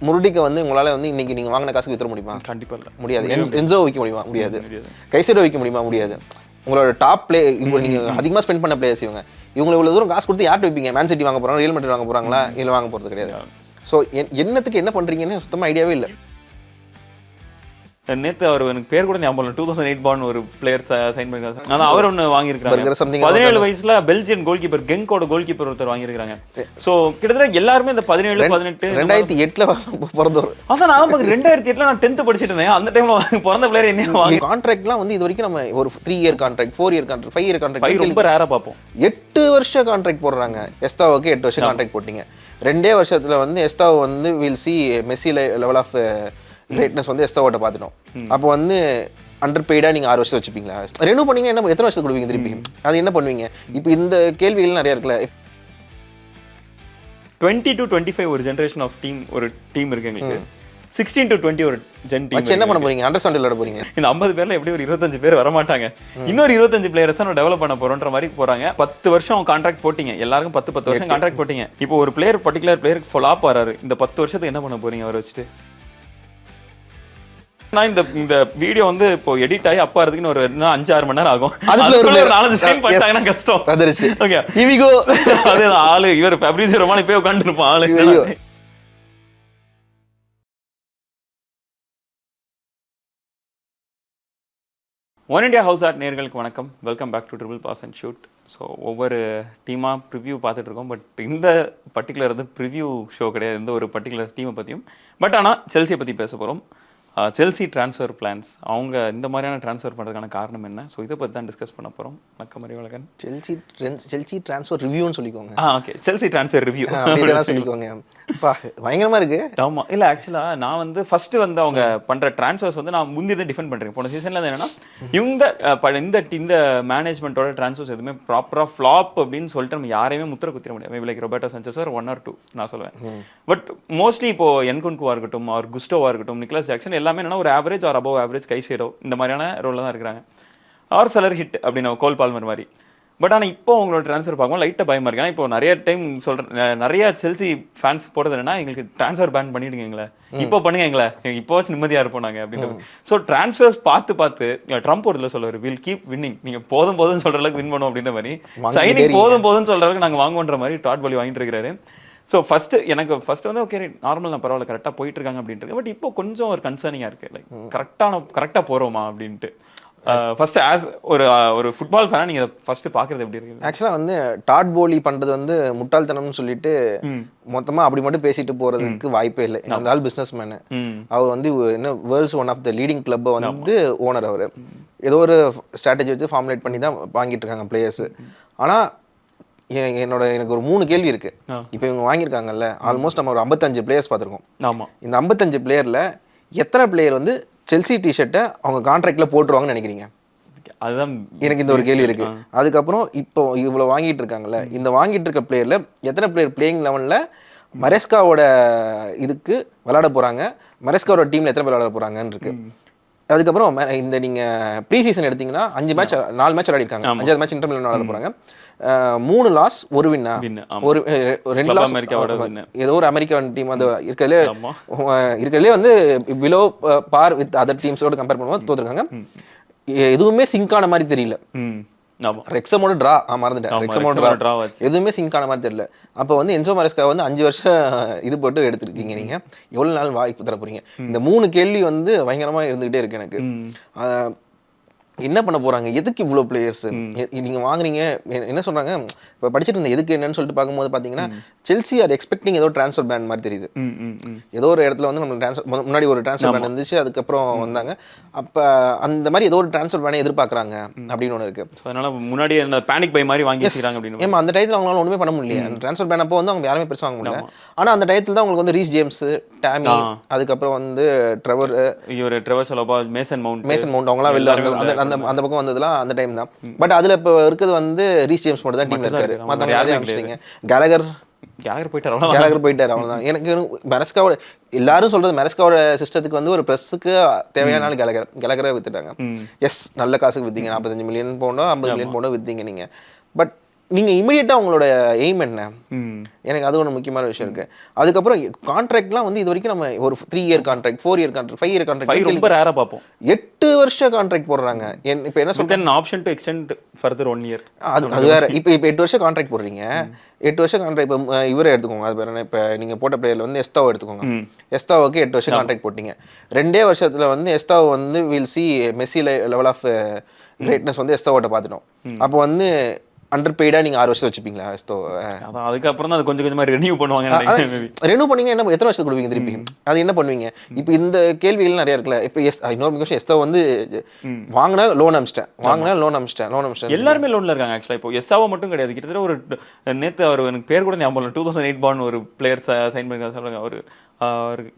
முருடிக்க வந்து உங்களால் வந்து இன்னைக்கு நீங்கள் வாங்கின காசுக்கு விற்ற முடியுமா? கண்டிப்பாக இல்லை, முடியாது. என்சோ விற்க முடியுமா? முடியாது. கைசேடோ விற்க முடியுமா? முடியாது. உங்களோட டாப் பிளே இப்போ நீங்கள் அதிகமாக ஸ்பெண்ட் பண்ண பிளேயர்ஸ் இவங்களை இவ்வளோ தூரம் காசு கொடுத்து யார்ட்டு வைப்பீங்க? மேன் சிட்டி வாங்க போகிறாங்க, ரியல் மேட்ரிட் வாங்க போகிறாங்களா? இல்லை வாங்க போகிறது கிடையாது. ஸோ என்னத்துக்கு என்ன பண்ணுறீங்கன்னு சுத்தமாக ஐடியாவே இல்லை. நேற்று அவர் எனக்கு பேர் கூட ஞாபகம் இல்லை, 2008 பார்ன் ஒரு பிளேயர் சைன் பண்ணிருக்காங்க. ஆனால் அவர் ஒன்று வாங்கியிருக்காங்க 17 வயசுல பெல்ஜியன் கோல் கீப்பர் கெங்கோட கோல் கீப்பர் ஒருத்தர் வாங்கியிருக்காங்க. ஸோ கிட்டத்தட்ட எல்லாருமே இந்த 17 18 2008 பிறந்தவர். அதான் நான் 2008 நான் 10th படிச்சுட்டு இருந்தேன். அந்த டைம்ல பிறந்த பிளேயர் என்ன வாங்கி கான்ட்ராக்ட்லாம் வந்து இது வரைக்கும் நம்ம ஒரு 3 year contract, 4 year contract, 5 year contract ரொம்ப ரேரா பார்ப்போம். 8 வருஷம் கான்ட்ராக்ட் போடுறாங்க. எஸ்தாவுக்கு 8 வருஷம் கான்ட்ராக்ட் போட்டீங்க. 2 வருஷத்துல வந்து எஸ்தாவ் வந்து will see Messi level of greatness வந்து எஸ்தாவோட பார்த்துட்டோம். அப்போ வந்து அண்டர் பெய்டா நீங்க 6 வருஷம் வச்சுப்பீங்களா? ரெனியூ பண்ணீங்க என்ன எத்தனை வருஷத்துக்கு கொடுப்பீங்க திருப்பி? அது என்ன பண்ணுவீங்க? இப்போ இந்த கேள்விகள் நிறைய இருக்குல்ல. 20 to 25 ஒரு ஜெனரேஷன் ஆஃப் ஒரு டீம் இருக்கு எங்களுக்கு. 16 to 20 ஒரு ஜென் டீம். என்ன பண்ண போறீங்க? அண்டர்ஸ்டாண்ட் விளையாட போறீங்க. இந்த 50 பேர்ல எப்படி ஒரு 25 பேர் வர மாட்டாங்க. இன்னொரு 25 பிளேயர்ஸ் தான் டெவலப் பண்ண போறோம்ன்ற மாதிரி போறாங்க. 10 வருஷம் கான்ட்ராக்ட் போட்டீங்க, எல்லாருக்கும் 10 வருஷம் கான்ட்ராக்ட் போட்டீங்க. இப்போ ஒரு பர்டிகுலர் பிளேயருக்கு ஃபாலோஅப் ஆறாரு. இந்த 10 வருஷத்துக்கு என்ன பண்ண போறீங்க அவரை வச்சுட்டு? நான் இந்த வீடியோ வந்து இப்போ எடிட் ஆகி அப்பா இருக்கு ஒரு 5-6 மணி நேரம் ஆகும். அதுக்குள்ள ஒரு 4 சைன் பண்ணிட்டாங்கன்னா கஷ்டம். வந்துருச்சு. ஓகே இவிகோ அதே ஆளு இவர் ஃபேப்ரிசியோ ரொமானோ போய் உட்கார்ந்திருப்பான் ஆளு. ஒன் இண்டியா ஹவுஸ் ஆர்ட் நேயர்களுக்கு வணக்கம். Welcome back to triple pass and shoot. So ஒவ்வொரு டீமாக ப்ரிவ்யூ பார்த்துட்டு இருக்கோம். பட் இந்த பர்டிகுலர் வந்து ப்ரிவ்யூ ஷோ கிடையாது, இந்த ஒரு பர்டிகுலர் டீமை பற்றியும். பட் ஆனால் செல்சியை பற்றி பேச போகிறோம். செல்சி ட்ரான்ஸ்ஃபர் பிளான்ஸ், அவங்க இந்த மாதிரியான ட்ரான்ஸ்ஃபர் பண்ணுறதுக்கான காரணம் என்ன? ஸோ இதை பற்றி தான் டிஸ்கஸ் பண்ண போகிறோம். வணக்கம் அறிவழகன். செல்சி ட்ரான்ஸ்ஃபர் ரிவ்யூன்னு சொல்லிக்கோங்க. ஓகே, செல்சி ட்ரான்ஸ்ஃபர் ரிவ்யூ சொல்லிக்கோங்க. பயங்கரமாக இருக்குது. ஆமாம், இல்லை ஆக்சுவலாக நான் வந்து ஃபஸ்ட்டு வந்து அவங்க பண்ணுற ட்ரான்ஸ்ஃபர்ஸ் வந்து நான் முந்தி தான் டிஃபெண்ட் பண்ணுறேன். போன சீசனில் என்னன்னா இந்த மேனேஜ்மெண்ட்டோட ட்ரான்ஸ்ஃபர்ஸ் எதுவுமே ப்ராப்பராக ஃப்ளாப் அப்படின்னு சொல்லிட்டு நம்ம யாரையுமே முத்திர குத்திர முடியாது. மேபி லைக் ரொபர்ட்டோ சாnchez சார் 1 or 2 நான் சொல்லுவேன். பட் மோஸ்ட்லி இப்போ என்குன்குவா இருக்கட்டும், அவர் குஸ்டோவா இருக்கட்டும், நிக்லஸ் ஜாக்சன் எல்லாமே என்னன்னா ஒரு average or above average Caicedo இந்த மாதிரியான ரோலில் தான் இருக்கிறாங்க. ஆர் செலர் ஹிட் அப்படின்னு கோல் பால்மர் மாதிரி. பட் ஆனால் இப்போ உங்களோட ட்ரான்ஸ்ஃபர் பார்க்கும்போது லைட்டாக பயமாக இருக்கு. ஏன்னா இப்போ நிறைய டைம் சொல்கிறேன், நிறைய செல்சி ஃபேன்ஸ் போடுறது என்னன்னா எங்களுக்கு ட்ரான்ஸ்ஃபர் பேன் பண்ணிவிடுங்க, எங்களை இப்போ பண்ணுங்க, எங்களை இப்போ வச்சு நிம்மதியாக இருப்போம் நாங்கள் அப்படின்றது. ஸோ ட்ரான்ஸ்ஃபர்ஸ் பார்த்து ட்ரம்ப் ஒரு இதில் சொல்லுவார், வில் கீப் வின்னிங், நீங்கள் போதும்னு சொல்கிற அளவுக்கு வின் பண்ணுவோம் அப்படின்ற மாதிரி, சைனிங் போதும்னு சொல்கிற அளவுக்கு நாங்கள் வாங்குவோன்ற மாதிரி டாட் பாலி வாங்கிட்டு இருக்கிறாரு. ஸோ எனக்கு ஃபர்ஸ்ட் வந்து ஓகே நார்மல் தான், பரவாயில்ல, கரெக்டாக போயிட்டு இருக்காங்க அப்படின்ட்டு. பட் இப்போ கொஞ்சம் ஒரு கன்சர்னிங்காக இருக்குது, லைக் கரெக்டாக போகிறோமா அப்படின்ட்டு. ஃபர்ஸ்ட் ஆஸ் ஒரு ஃபுட்பால் ஃபேனாக நீங்கள் ஃபர்ஸ்ட் பார்க்குறது எப்படி இருக்குது? ஆக்சுவலாக வந்து டாட் போலி பண்ணுறது வந்து முட்டாள்தனம்னு சொல்லிட்டு மொத்தமாக அப்படி மட்டும் பேசிட்டு போகிறதுக்கு வாய்ப்பே இல்லை. அந்த ஆள் பிஸ்னஸ் மேனு, அவர் வந்து என்ன world's one of the leading கிளப்பை வந்து ஓனர். அவர் ஏதோ ஒரு ஸ்ட்ராட்டஜி வச்சு ஃபார்முலேட் பண்ணி தான் வாங்கிட்டு இருக்காங்க பிளேயர்ஸு. ஆனால் எனக்கு ஒரு 3 கேள்வி இருக்கு. இப்போ இவங்க வாங்கியிருக்காங்கல்ல, ஆல்மோஸ்ட் நம்ம ஒரு 55 பிளேயர்ஸ் பார்த்துருக்கோம். ஆமாம், இந்த 55 பிளேயரில் எத்தனை பிளேயர் வந்து செல்சி டிஷர்ட்டை அவங்க கான்ட்ராக்ட்ல போட்டுருவாங்கன்னு நினைக்கிறீங்க? அதுதான் எனக்கு இந்த ஒரு கேள்வி இருக்கு. அதுக்கப்புறம் இப்போ இவ்வளோ வாங்கிட்டு இருக்காங்கல்ல, இந்த வாங்கிட்டு இருக்க பிளேயர்ல எத்தனை பிளேயர் பிளேயிங் லெவனில் மரெஸ்காவோட இதுக்கு விளையாட போறாங்க, மரெஸ்காவோட டீம்ல எத்தனை பேர் விளையாட போறாங்கன்னு இருக்கு. அதுக்கப்புறம் இந்த நீங்க ப்ரீ சீசன் எடுத்தீங்கன்னா 4 மேட்ச் விளையாடி இருக்காங்க. 5வது மேட்ச் இன்டர் மிலான் விளையாட போறாங்க. 3 லாஸ் 1 வின்னா, ஒரு 2 லாஸ் ஏதோ ஒரு அமெரிக்கன் டீம் அந்த இருக்கிறதுலே வந்து பிலோ பார் வித் அதர் டீம்ஸோட கம்பேர் பண்ணும்போது தோத்துருக்காங்க. எதுவுமே சிங்கான மாதிரி தெரியல. ரெக்ஸமோட ட்ரா மறந்துட்டேன், ரெக்ஸமோட ட்ரா எதுவுமே சிங்கான மாதிரி தெரியல. அப்போ வந்து என்சோ மரெஸ்கா வந்து 5 வருஷம் இது போட்டு எடுத்துருக்கீங்க, நீங்க எவ்வளவு நாள் வாய்ப்பு தர போறீங்க? இந்த 3 கேள்வி வந்து பயங்கரமா இருந்துகிட்டே இருக்கு எனக்கு. என்ன பண்ண போறாங்க? எதுக்கு இவ்வளோ பிளேயர்ஸ் நீங்க வாங்குறீங்க? என்ன சொல்றாங்க இப்போ படிச்சுட்டு இருந்தேன், எதுக்கு என்னன்னு சொல்லிட்டு பார்க்கும்போது பார்த்தீங்கன்னா செல்சி ஆர் எக்ஸ்பெக்டிங் ஏதோ ட்ரான்ஸ்ஃபர் பேன் மாதிரி தெரியுது. ஏதோ ஒரு இடத்துல வந்து நம்ம முன்னாடி ஒரு ட்ரான்ஸ்ஃபர் பேன் இருந்துச்சு, அதுக்கப்புறம் வந்தாங்க. அப்போ அந்த மாதிரி ஏதோ ஒரு ட்ரான்ஸ்ஃபர் பேனை எதிர்பார்க்குறாங்க அப்படின்னு ஒன்று இருக்கு. அதனால முன்னாடி அந்த பேனிக் பை மாதிரி வாங்கி வச்சுக்கிறாங்க அப்படின்னு. ஏமா அந்த டயத்தில் அவங்களால ஒன்றுமே பண்ண முடியல. அந்த ட்ரான்ஸ்ஃபர் பேன் அப்போ வந்து அவங்க யாருமே பெருசாக வாங்க முடியல. ஆனால் அந்த டயத்தில் தான் உங்களுக்கு வந்து ரீஸ் ஜேம்ஸ், டாமி, அதுக்கப்புறம் வந்து ட்ரெவர் சலோபா, மேசன் மவுண்ட் அவங்களாம் வெளில அந்த பக்கம் வந்ததுலாம் அந்த டைம் தான். பட் அதுல இப்போ இருக்கிறது வந்து ரீஸ் ஜேம்ஸ் மட்டும் தான் டீம்ல இருக்காரு. மற்றவங்க யாரையும் அனுப்பிச்சிட்டீங்க. கேலகர் போயிட்டாரு அவ்வளவுதான். எனக்கு மெரெஸ்காவோட எல்லாரும் சொல்றது மெரெஸ்காவோட சிஸ்டத்துக்கு வந்து ஒரு பிரஸ்ஸுக்கு தேவையான கேலகரை வித்துட்டாங்க. எஸ், நல்ல காசுக்கு வித்தீங்க, 45 மில்லியன் பவுண்டோ 50 மில்லியன் பவுண்டோ வித்தீங்க நீங்க. பட் நீங்கள் இமீடியட்டாக உங்களோட எய்ம் என்ன? எனக்கு அது ஒன்று முக்கியமான விஷயம் இருக்குது. அதுக்கப்புறம் கான்ட்ராக்ட்லாம் வந்து இது வரைக்கும் நம்ம ஒரு 3 year contract, 4 year contract, 5 year contract ரொம்ப ரேராக பார்ப்போம். 8 வருஷம் கான்ட்ராக்ட் போடுறாங்க. இப்போ என்ன சொல்றேன், option to extend further 1 year. அது வேற. இப்போ 8 வருஷம் கான்ட்ராக்ட் போடுறீங்க. 8 வருஷம் கான்ட்ராக்ட். இப்போ இவரை எடுத்துக்கோங்க, அது பேர் என்ன, இப்போ நீங்கள் போட்ட பிளேயர்ல வந்து எஸ்தாவோ எடுத்துக்கோங்க. எஸ்தாவோக்கு 8 வருஷம் கான்ட்ராக்ட் போட்டீங்க. 2 வருஷத்துல வந்து எஸ்தாவோ வந்து will see Messi level of greatness வந்து எஸ்தாவோட்ட பார்த்துட்டோம். அப்போ வந்து அண்டர் பெய்டா நீங்க 6 வருஷம் வச்சுப்பீங்களா எஸ்தாவோ? அதான் அதுக்கப்புறம் தான் அது கொஞ்சம் கொஞ்சமா ரெனியூ பண்ணுவாங்க. ரெனியூ பண்ணீங்க என்ன, எத்தனை வருஷத்துக்கு கொடுப்பீங்க திருப்பி? அது என்ன பண்ணுவீங்க? இப்போ இந்த கேள்விகள் நிறைய இருக்குல்ல. இப்போ இன்னொரு விஷயம், எஸ்தாவோ வந்து வாங்கினா லோன் அமிச்சிட்டேன். எல்லாருமே லோன்ல இருக்காங்க ஆக்சுவலா. இப்போ எஸ்தாவோ மட்டும் கிடையாது. கிட்டத்தட்ட ஒரு நேத்து அவர் எனக்கு பேர் கூட ஞாபகம் இல்லை, 2008 பார்ன் ஒரு பிளேயர் சைன் பண்ணிருக்காங்க. சொல்லுங்க அவரு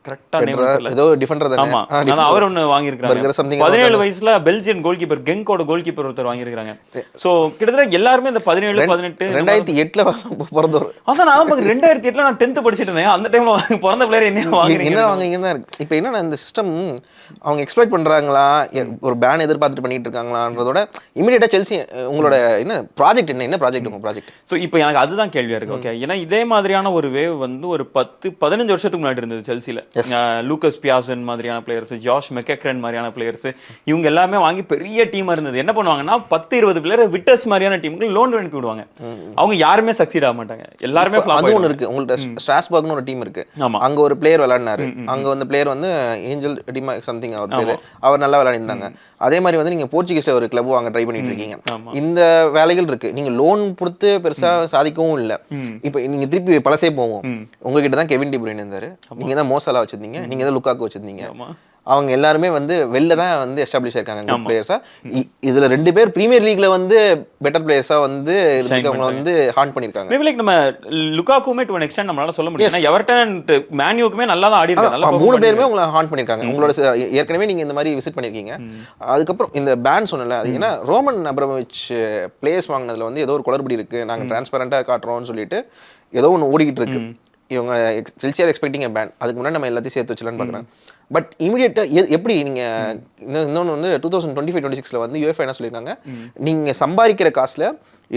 கரெக்டா நேம் தெரியல. ஏதோ டிஃபெண்டர் தானே. ஆமா, அவர் ஒன்னு வாங்கியிருக்காங்க. 17 வயசுல பெல்ஜியன் கோல் கீப்பர் கெங்கோட கோல் கீப்பர் ஒருத்தர் வாங்கியிருக்காங்க. சோ கிட்டத்தட்ட எல்லாருமே இந்த 17 18 2008ல பிறந்தவர். அதான் நான் 2008ல நான் 10th படிச்சிட்டு இருந்தேன். அந்த டைம்ல பிறந்த பிளேயர் என்ன வாங்குறீங்கன்னு தான் இருக்கு. இப்போ என்னன்னா இந்த சிஸ்டம் அவங்க எக்ஸ்ப்ளாய்ட் பண்றாங்களா, ஒரு பேன் எதிர்பார்த்துட்டு பண்ணிட்டு இருக்காங்களான்றதோட இமிடியேட்டா செல்சி உங்களோட என்ன ப்ராஜெக்ட், என்ன ப்ராஜெக்ட் உங்க ப்ராஜெக்ட்? ஸோ இப்போ எனக்கு அதுதான் கேள்வியா இருக்கு. ஓகே, ஏன்னா இதே மாதிரியான ஒரு வேவ் வந்து ஒரு 10-15 வருஷத்துக்கு முன்னாடி இருந்தது செல்சில. லூக்கஸ் பியாசன் மாதிரியான பிளேயர்ஸ், ஜாஷ் மெக்கக்ரன் மாதிரியான பிளேயர்ஸ், இவங்க எல்லாமே வாங்கி பெரிய டீமா இருந்தது. என்ன பண்ணுவாங்கன்னா 10-20 பிளேயர் விட்டஸ் மாதிரியான டீமுக்கு லோன் அனுப்பி விடுவாங்க. அவங்க யாருமே சக்சீட் ஆக மாட்டாங்க, எல்லாருமே ஃப்ளாப். அது ஒன்று இருக்கு. உங்கள்ட்ட ஸ்ட்ராஸ்பர்க்னு ஒரு டீம் இருக்கு. அங்க ஒரு பிளேயர் விளையாடினாரு. அங்க வந்து பிளேயர் வந்து ஏஞ்சல் டிமா சம்திங் அவர் பேரு. அவர் நல்லா விளையாடிருந்தாங்க. அதே மாதிரி வந்து நீங்க போர்ச்சுகீஸ்ல ஒரு கிளப் வாங்க ட்ரை பண்ணிட்டு இருக்கீங்க. இந்த வேலைகள் இருக்கு. நீங்க லோன் கொடுத்து பெருசா சாதிக்கவும் இல்லை. இப்போ நீங்க திருப்பி பழசே போவோம். உங்ககிட்ட தான் கெவின் டி ப்ரூய்ன் இருந்தாரு, நீங்க தான் மோசலா வச்சிருந்தீங்க, நீங்க தான் லுக்காக்கு வச்சிருந்தீங்க. அவங்க எல்லாருமே வந்து வெளில தான் வந்து எஸ்டாப்ளிஷ் ஆயிருக்காங்க பிளேயர்ஸா. இதுல 2 பேர் பிரீமியர் லீக்ல வந்து பெட்டர் பிளேயர்ஸா வந்து அவங்க வந்து ஹாண்ட் பண்ணிருக்காங்க. மேபி லைக் நம்ம லுக்காக்குமே டு an extent நம்மளால சொல்ல முடியும். ஏன்னா எவர்டன் மேன்யூக்குமே நல்லா தான் ஆடி இருக்காங்க. 3 பேருமே உங்களை ஹாண்ட் பண்ணிருக்காங்க. உங்களோட ஏற்கனவே நீங்க இந்த மாதிரி விசிட் பண்ணிருக்கீங்க. அதுக்கப்புறம் இந்த பேன் சொன்னல, அது ஏன்னா ரோமன் அப்ரமோவிச் பிளேயர்ஸ் வாங்கினதுல வந்து ஏதோ ஒரு குளறுபடி இருக்கு, நாங்க டிரான்ஸ்பரண்டா காட்டுறோம்னு சொல்லிட்டு ஏதோ ஒன்று ஓடிக்கிட்டு இருக்கு. இவங்க செல்சி ஆர் எக்ஸ்பெக்டிங் பேன். அதுக்கு முன்னாடி நம்ம எல்லாத்தையும் சேர்த்து வச்சலான்னு பார்க்குறேன். பட் இமீடியட்டாக எப்படி நீங்கள் இன்னொன்று வந்து 2025-26 வந்து யுஎஃப்ஏ என்ன சொல்லியிருக்காங்க, நீங்கள் சம்பாதிக்கிற காசில்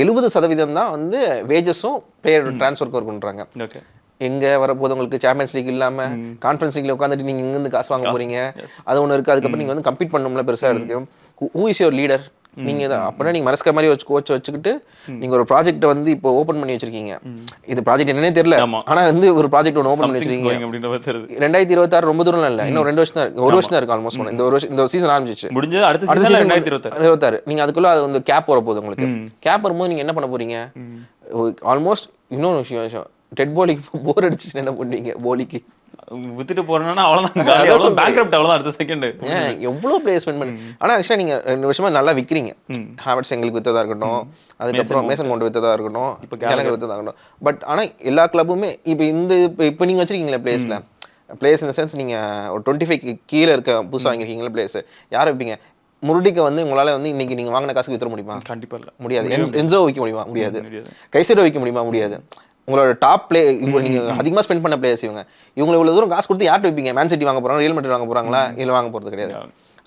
70% தான் வந்து வேஜஸும் பிளேயர் ட்ரான்ஸ்ஃபருக்கு இருக்குன்றாங்க. எங்கே வரப்போது உங்களுக்கு சாம்பியன்ஸ் லீக் இல்லாமல் கான்ஃபரன்ஸ் லீக்ல உட்காந்துட்டு நீங்கள் இங்கேருந்து காசு வாங்க போறீங்க, அது ஒன்று இருக்குது. அதுக்கப்புறம் நீங்கள் வந்து கம்ப்ளீட் பண்ணணும்ல பெருசாக எடுத்துக்கும். Who is your leader? நீங்கள் தான் அப்படின்னா நீங்கள் மரஸ்கா மாதிரி கோச் வச்சுக்கிட்டு நீங்கள் ஒரு ப்ராஜெக்ட்டை வந்து இப்போ ஓப்பன் பண்ணி வச்சிருக்கீங்க. இது ப்ராஜெக்ட் என்னன்னே தெரியல, ஆனால் வந்து ஒரு ப்ராஜெக்ட் ஒன்று ஓப்பன் பண்ணி வச்சிருக்கீங்க. 2026 ரொம்ப தூரம் இல்லை, இன்னும் 2 வருஷம் தான் இருக்கு. 1 வருஷம் தான் இருக்கு ஆல்மோஸ்ட். இந்த சீசன் ஆரம்பிச்சிச்சு, முடிஞ்சது. அடுத்த சீசன் 2026. நீங்கள் அதுக்குள்ள அது வந்து கேப் வர போகுது. உங்களுக்கு கேப் வரும்போது நீங்கள் என்ன பண்ண போறீங்க? ஆல்மோஸ்ட் இன்னொரு விஷயம், டெட் போலிக்கு போர் அடிச்சு என்ன பண்ணுவீங்க? போலிக்கு வித்துட்டு போறேன்னா அவ்வளவுதான், பேங்க்ரப்ட் அவ்வளவுதான் அடுத்த செகண்ட். எவ்வளவு பிளேயர் ஸ்பெண்ட் பண்ணி. ஆனா ஆக்சுவலா நீங்க 2 வருஷமா நல்லா விக்கிறீங்க. ஹாவர்ட்ஸ் எங்களுக்கு வித்ததா இருக்கட்டும், அதுக்கப்புறம் மேசன் மவுண்ட் வித்ததா இருக்கட்டும், இப்போ கேலகர் வித்ததா இருக்கட்டும். பட் ஆனா எல்லா கிளப்புமே இப்போ நீங்க வச்சிருக்கீங்களா பிளேயர்ஸ் இந்த சென்ஸ், நீங்க ஒரு 25 கீழே இருக்க புதுசாக வாங்கிருக்கீங்களா பிளேயர்ஸ், யாரை வைப்பீங்க? முருடிக்க வந்து உங்களால வந்து இன்னைக்கு நீங்க வாங்கின காசுக்கு வித்தர முடியுமா? கண்டிப்பா இல்ல, முடியாது. என்சோ விற்க முடியுமா? முடியாது. கைசேடோ விற்க முடியுமா? முடியாது. உங்களோட டாப் பிளே இப்போ நீங்க அதிகமாக ஸ்பெண்ட் பண்ண பிளேயர்ஸ் இவங்க இவ்வளவு தூரம் காசு கொடுத்து யார்ட்டு வைப்பீங்க? மேன் சிட்டி வாங்க போறாங்க, ரியல் மேட்ரிட் வாங்க போறாங்களா? இல்லை வாங்க போறது கிடையாது.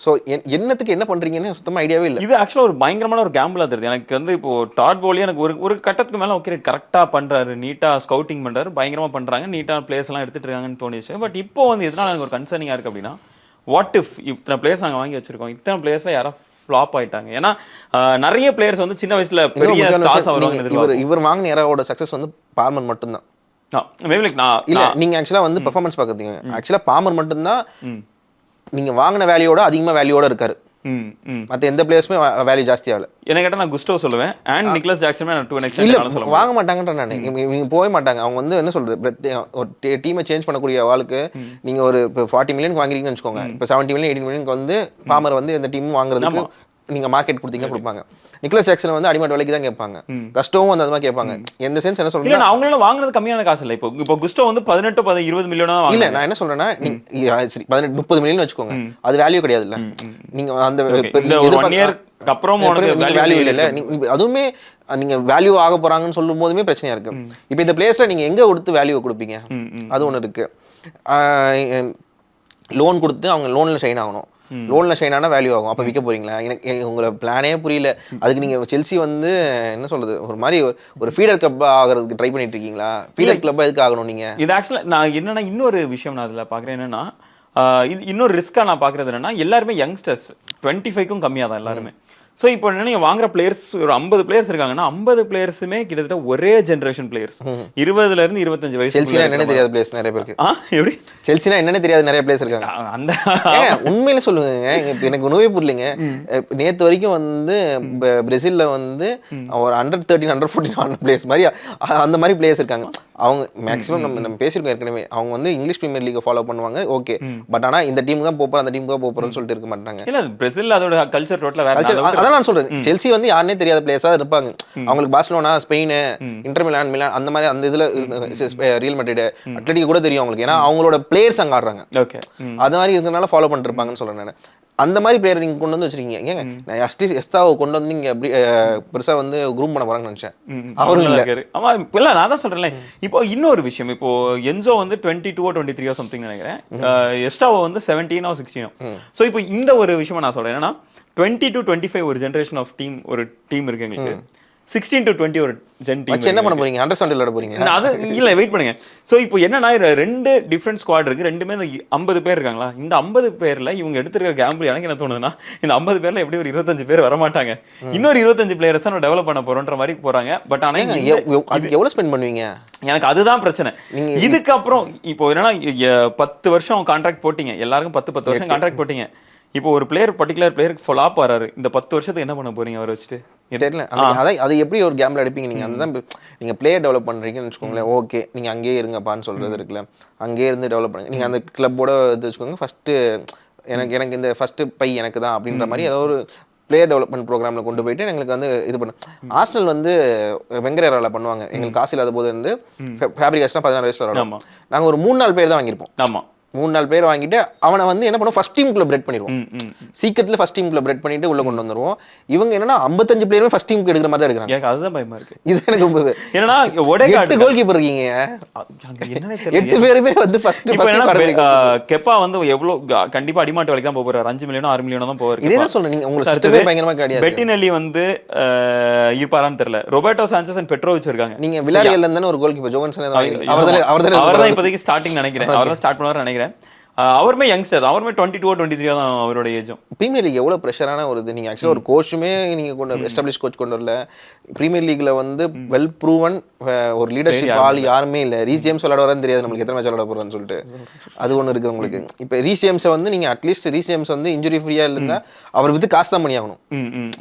ஸோ என்னத்துக்கு என்ன பண்றீங்கன்னு சுத்தமாக ஐடியாவே இல்லை. இது ஆக்சுவலாக ஒரு பயங்கரமான ஒரு கேம்பிளா தெரியுது எனக்கு வந்து. இப்போ டாட் போலி எனக்கு ஒரு கட்டத்துக்கு மேலே ஓகே கரெக்டாக பண்றாரு, நீட்டாக ஸ்கவுட்டிங் பண்றாரு, பயங்கரமாக பண்றாங்க, நீட்டான பிளேயர்ஸ் எல்லாம் எடுத்துட்டு இருக்காங்கன்னு தோணிச்சு. பட் இப்போ வந்து எதனால எனக்கு ஒரு கன்சர்னிங்காக இருக்கு அப்படின்னா, வாட் இஃப் இத்தனை பிளேயர்ஸ் நாங்கள் வாங்கி வச்சிருக்கோம், இத்தனை பிளேயர்ஸ்ல யாரா ஃப்ளாப் ஆயிட்டாங்க. ஏன்னா நிறைய பிளேயர்ஸ் வந்து சின்ன வயசுல பெரிய ஸ்டார்ஸ் வருவாங்க. இவர் வாங்கின ஏராவோட சக்சஸ் வந்து பாமர் மட்டும்தான். இல்ல நீங்க ஆக்சுவலா வந்து பெர்ஃபார்மன்ஸ் பாக்குறீங்க, ஆக்சுவலா பாமர் மட்டும்தான் நீங்க வாங்கின வேல்யூவோட அதிகமா வேல்யூவோட இருக்காரு. மத்த எந்த பிளேயர்ஸ்மே வேல்யூ ஜாஸ்தி ஆகல. என்ன கேட்டா நான் குஸ்டோ சொல்லுவேன், அண்ட் நிக்லஸ் ஜாக்சன் நான் 2 நெக்ஸ்ட் சொல்லுவேன். வாங்க மாட்டாங்கன்ற நான் நீங்க போய் மாட்டாங்க. அவங்க வந்து என்ன சொல்றது, ஒரு டீமை சேஞ்ச் பண்ணக்கூடிய ஆளுக்கு நீங்க ஒரு 40 மில்லியன் வாங்குறீங்கன்னு வச்சுக்கோங்க, இப்போ 70 மில்லியன் 80 மில்லியனுக்கு வந்து பாமர் வந்து எந்த டீமும் வாங்குறதுக்கு நீங்க மார்க்கெட் கொடுத்தீங்கன்னா கொடுப்பாங்க. நிக்லஸ் ஜாக்சன் வந்து அடிமட்ட விலைக்கு தான் கேட்பாங்க, கஸ்டோவும் வந்து அதுமா கேட்பாங்க. எந்த சென்ஸ் என்ன சொல்றேன், அவங்கள வாங்குறது கம்மியான காசு இல்ல. இப்போ குஸ்டோ வந்து 18-20 மில்லியனா இல்ல. நான் என்ன சொல்றேன்னா, 18-30 மில்லியன் வச்சுக்கோங்க, அது வேல்யூ கிடையாது இல்ல. நீங்க அந்த 1 இயர்க்கு அப்புறம் வேல்யூ இல்ல. அதுவுமே நீங்க வேல்யூ ஆக போறாங்கன்னு சொல்லும் போதுமே பிரச்சனையா இருக்கு. இப்போ இந்த பிளேஸ்ல நீங்க எங்க கொடுத்து வேல்யூ கொடுப்பீங்க? அது ஒண்ணு இருக்கு. லோன் கொடுத்து அவங்க லோன்ல ஷைன் ஆகணும். லோனில் ஷைன் ஆனால் வேல்யூ ஆகும். அப்போ விற்க போறீங்களா? எனக்கு உங்களை பிளானே புரியல. அதுக்கு நீங்கள் செல்சி வந்து என்ன சொல்றது, ஒரு மாதிரி ஒரு ஃபீடர் கிளப் ஆகிறதுக்கு ட்ரை பண்ணிட்டு இருக்கீங்களா? ஃபீடர் கிளப் எதுக்கு ஆகணும் நீங்க? இது ஆக்சுவலாக நான் என்னன்னா இன்னொரு விஷயம் நான் அதில் பார்க்குறேன் என்னன்னா, இது இன்னொரு ரிஸ்க்காக நான் பார்க்குறது என்னன்னா, எல்லாருமே யங்ஸ்டர்ஸ் 25க்கும் கம்மியாக தான் எல்லாருமே. ஸோ இப்போ என்ன நீங்கள் வாங்குற பிளேயர்ஸ் ஒரு 50 பிளேயர்ஸ் இருக்காங்கன்னா 50 பிளேயர்ஸுமே கிட்டத்தட்ட ஒரே ஜென்ரேஷன் பிளேயர்ஸ், 20லேருந்து 25 வயசு. செல்சினா என்னன்னு தெரியாத பிளேயர்ஸ் நிறைய பேருக்கு. எப்படி செல்சினா என்னன்னு தெரியாத நிறைய பிளேயர்ஸ் இருக்காங்க. அந்த உண்மையில சொல்லுங்க, எனக்கு உணவே புரியலைங்க. நேற்று வரைக்கும் வந்து பிரேசில்ல வந்து ஒரு அண்டர் 13 அண்டர் 14 பிளேயர்ஸ் மாதிரி அந்த மாதிரி பிளேயர்ஸ் இருக்காங்க. அவங்க மேக்ஸிமம் நம்ம பேசியிருக்கோம் ஏற்கனவே, அவங்க வந்து இங்கிலீஷ் பிரீமியர் லீக் ஃபாலோ பண்ணுவாங்க. ஓகே, பட் ஆனால் இந்த டீம் தான் போகிறோம் அந்த டீம் தான் போகிறோம்னு சொல்லிட்டு இருக்க மாட்டாங்க. இல்லை பிரேசில் அதோட கல்ச்சர் டோட்டலாக வேற. அதான் நான் சொல்றேன், செல்சி வந்து யாருனே தெரியாத பிளேயர்ஸா இருப்பாங்க. அவங்களுக்கு பார்சிலோனா, ஸ்பெயின், இன்டர் மிலான், அந்த மாதிரி அந்த இதுல ரியல் மேட்ரிட், அட்லெட்டிகோ கூட தெரியும் அவங்களுக்கு. ஏன்னா அவங்களோட பிளேயர்ஸ் அங்க ஆடுறாங்க. ஓகே, அது மாதிரி இருக்கிறதுனால ஃபாலோ பண்ணிட்டு இருப்பாங்கன்னு சொல்றேன் நான். அந்த மாதிரி பிளேயர் நீங்க கொண்டு வந்து வச்சிருக்கீங்க. ஏங்க நான் அட்லீஸ்ட் எஸ்தாவை கொண்டு வந்து இங்க பெருசா வந்து குரூம் பண்ண போறாங்கன்னு நினைச்சேன். அவரும் இல்ல. ஆமா, இல்ல நான் தான் சொல்றேன்ல. இப்போ இன்னொரு விஷயம், இப்போ என்சோ வந்து 22 23 சம்திங் நினைக்கிறேன், எஸ்டாவோ வந்து 17 16. ஸோ இப்போ இந்த ஒரு விஷயம் நான் சொல்றேன் என்னன்னா, 20 to 25 ஒரு ஜெனரேஷன் ஆஃப் ஒரு டீம் இருக்கு எங்களுக்கு. 16 to 20 ஒரு ஜென் டீம். என்ன பண்ண போறீங்க? அண்டர்ஸ்டாண்ட் விளையாட போறீங்க? அது இல்ல, வெயிட் பண்ணுங்க. சோ இப்போ என்னன்னா, ரெண்டு டிஃபரண்ட் ஸ்குவாட் இருக்கு. ரெண்டுமே 50 பேர் இருக்காங்களா? இந்த 50 பேர்ல இவங்க எடுத்துருக்க கேம்பிள் எனக்கு என்ன தோணுதுன்னா, இந்த 50 பேர்ல எப்படி ஒரு 25 பேர் வர மாட்டாங்க. இன்னொரு 25 பிளேயர்ஸ் தான் டெவலப் பண்ண போறோன்ற மாதிரி போறாங்க. பட் ஆனா அதுக்கு எவ்வளவு ஸ்பெண்ட் பண்ணுவீங்க? எனக்கு அதுதான் பிரச்சனை. இதுக்கப்புறம் இப்போ என்னன்னா, 10 வருஷம் கான்ட்ராக்ட் போட்டீங்க, எல்லாருக்கும் 10 வருஷம் கான்ட்ராக்ட் போட்டீங்க. இப்போ ஒரு பர்டிகுலர் பிளேயருக்கு ஃபாலோப் வராரு, இந்த 10 வருஷத்துக்கு என்ன பண்ண போறீங்க அவரை வச்சுட்டு? தெரியல. அது எப்படி ஒரு கேம்ல எடுப்பீங்க நீங்க? அதுதான் நீங்க பிளேயர் டெவலப் பண்றீங்கன்னு வச்சுக்கோங்களேன். ஓகே, நீங்க அங்கேயே இருங்கப்பான்னு சொல்றது இருக்குல்ல, அங்கேயே இருந்து டெவலப் பண்ணுங்க. நீங்க அந்த கிளப்போட இது வச்சுக்கோங்க. ஃபர்ஸ்ட் எனக்கு இந்த ஃபர்ஸ்ட் பை எனக்கு தான் அப்படின்ற மாதிரி ஏதோ ஒரு பிளேயர் டெவலப்மெண்ட் ப்ரோக்ராமில் கொண்டு போயிட்டு எங்களுக்கு வந்து இது பண்ண. ஆர்சனல் வந்து வெங்கரேரால பண்ணுவாங்க. எங்களுக்கு காசு இல்லாத போது வந்து ஃபேப்ரிகாஸ்லாம் 16 வயசுல விளையாடுவோம். நாங்கள் ஒரு 3-4 பேர் தான் வாங்கியிருப்போம். ஆமா, 3-4 பேர் வாங்கிட்டு அவனை வந்து என்ன பண்ணுவோம், ஃபர்ஸ்ட் டீமுக்குள்ள பிரெட் பண்ணிடுவோம். சீக்கிரத்தில் ஃபர்ஸ்ட் டீமுக்குள்ள பிரெட் பண்ணிட்டு உள்ள கொண்டு வந்துருவோம். இவங்க என்னன்னா 55 பிளேயருமே ஃபர்ஸ்ட் டீமுக்கு எடுக்கிற மாதிரி தான் எடுக்கிறாங்க. எனக்கு அதுதான் பயமா இருக்கு. இது எனக்கு ரொம்ப என்னன்னா, 8 கோல் கீப்பர் இருக்கீங்க, 8 பேருமே வந்து ஃபர்ஸ்ட் கெப்பா வந்து எவ்வளவு கண்டிப்பா அடிமாட்டு வேலைக்கு தான் போறாரு. 5 மில்லியனோ 6 மில்லியனோ தான் போறாரு. இதே தான் சொல்றேன், நீங்க உங்களுக்கு சிஸ்டமே பயங்கரமா கிடையாது. பெட்டினெல்லி வந்து இருப்பாரான்னு தெரியல. ரோபர்டோ சாnchez அண்ட் பெட்ரோவிச் இருக்காங்க. நீங்க வில்லாரியல்ல இருந்தானே ஒரு கோல் கீப்பர் ஜோவன்சன் அவர்தான் இப்போதைக்கு ஸ்டார்டிங் நினைக்கிறேன். அவர்தான் ஸ்டார்ட் பண்ணுவார் நினைக்கிறேன். அவருமே யங்ஸ்டர், அவருமே 22 23 தான் அவரோட ஏஜும். பிரீமியர் லீக் எவ்வளவு ப்ரெஷரான ஒரு இது. நீங்க ஆக்சுவலா ஒரு கோச்சுமே நீங்க கொண்டு எஸ்டாப்ளிஷ் கோச் கொண்டு வரல. பிரீமியர் லீக்ல வந்து வெல் ப்ரூவன் ஒரு லீடர்ஷிப் ஆள் யாருமே இல்ல. ரீஸ் ஜேம்ஸ் விளையாட வரான்னு தெரியாது நம்மளுக்கு எத்தனை மேட்ச் விளையாட போறான்னு சொல்லிட்டு. அது ஒன்று இருக்கு உங்களுக்கு. இப்போ ரீஸ் ஜேம்ஸை வந்து நீங்க அட்லீஸ்ட் ரீஸ் ஜேம்ஸ் வந்து இன்ஜுரி ஃப்ரீயா இருந்தா அவர் வித்து காசு தான் பண்ணி ஆகணும்.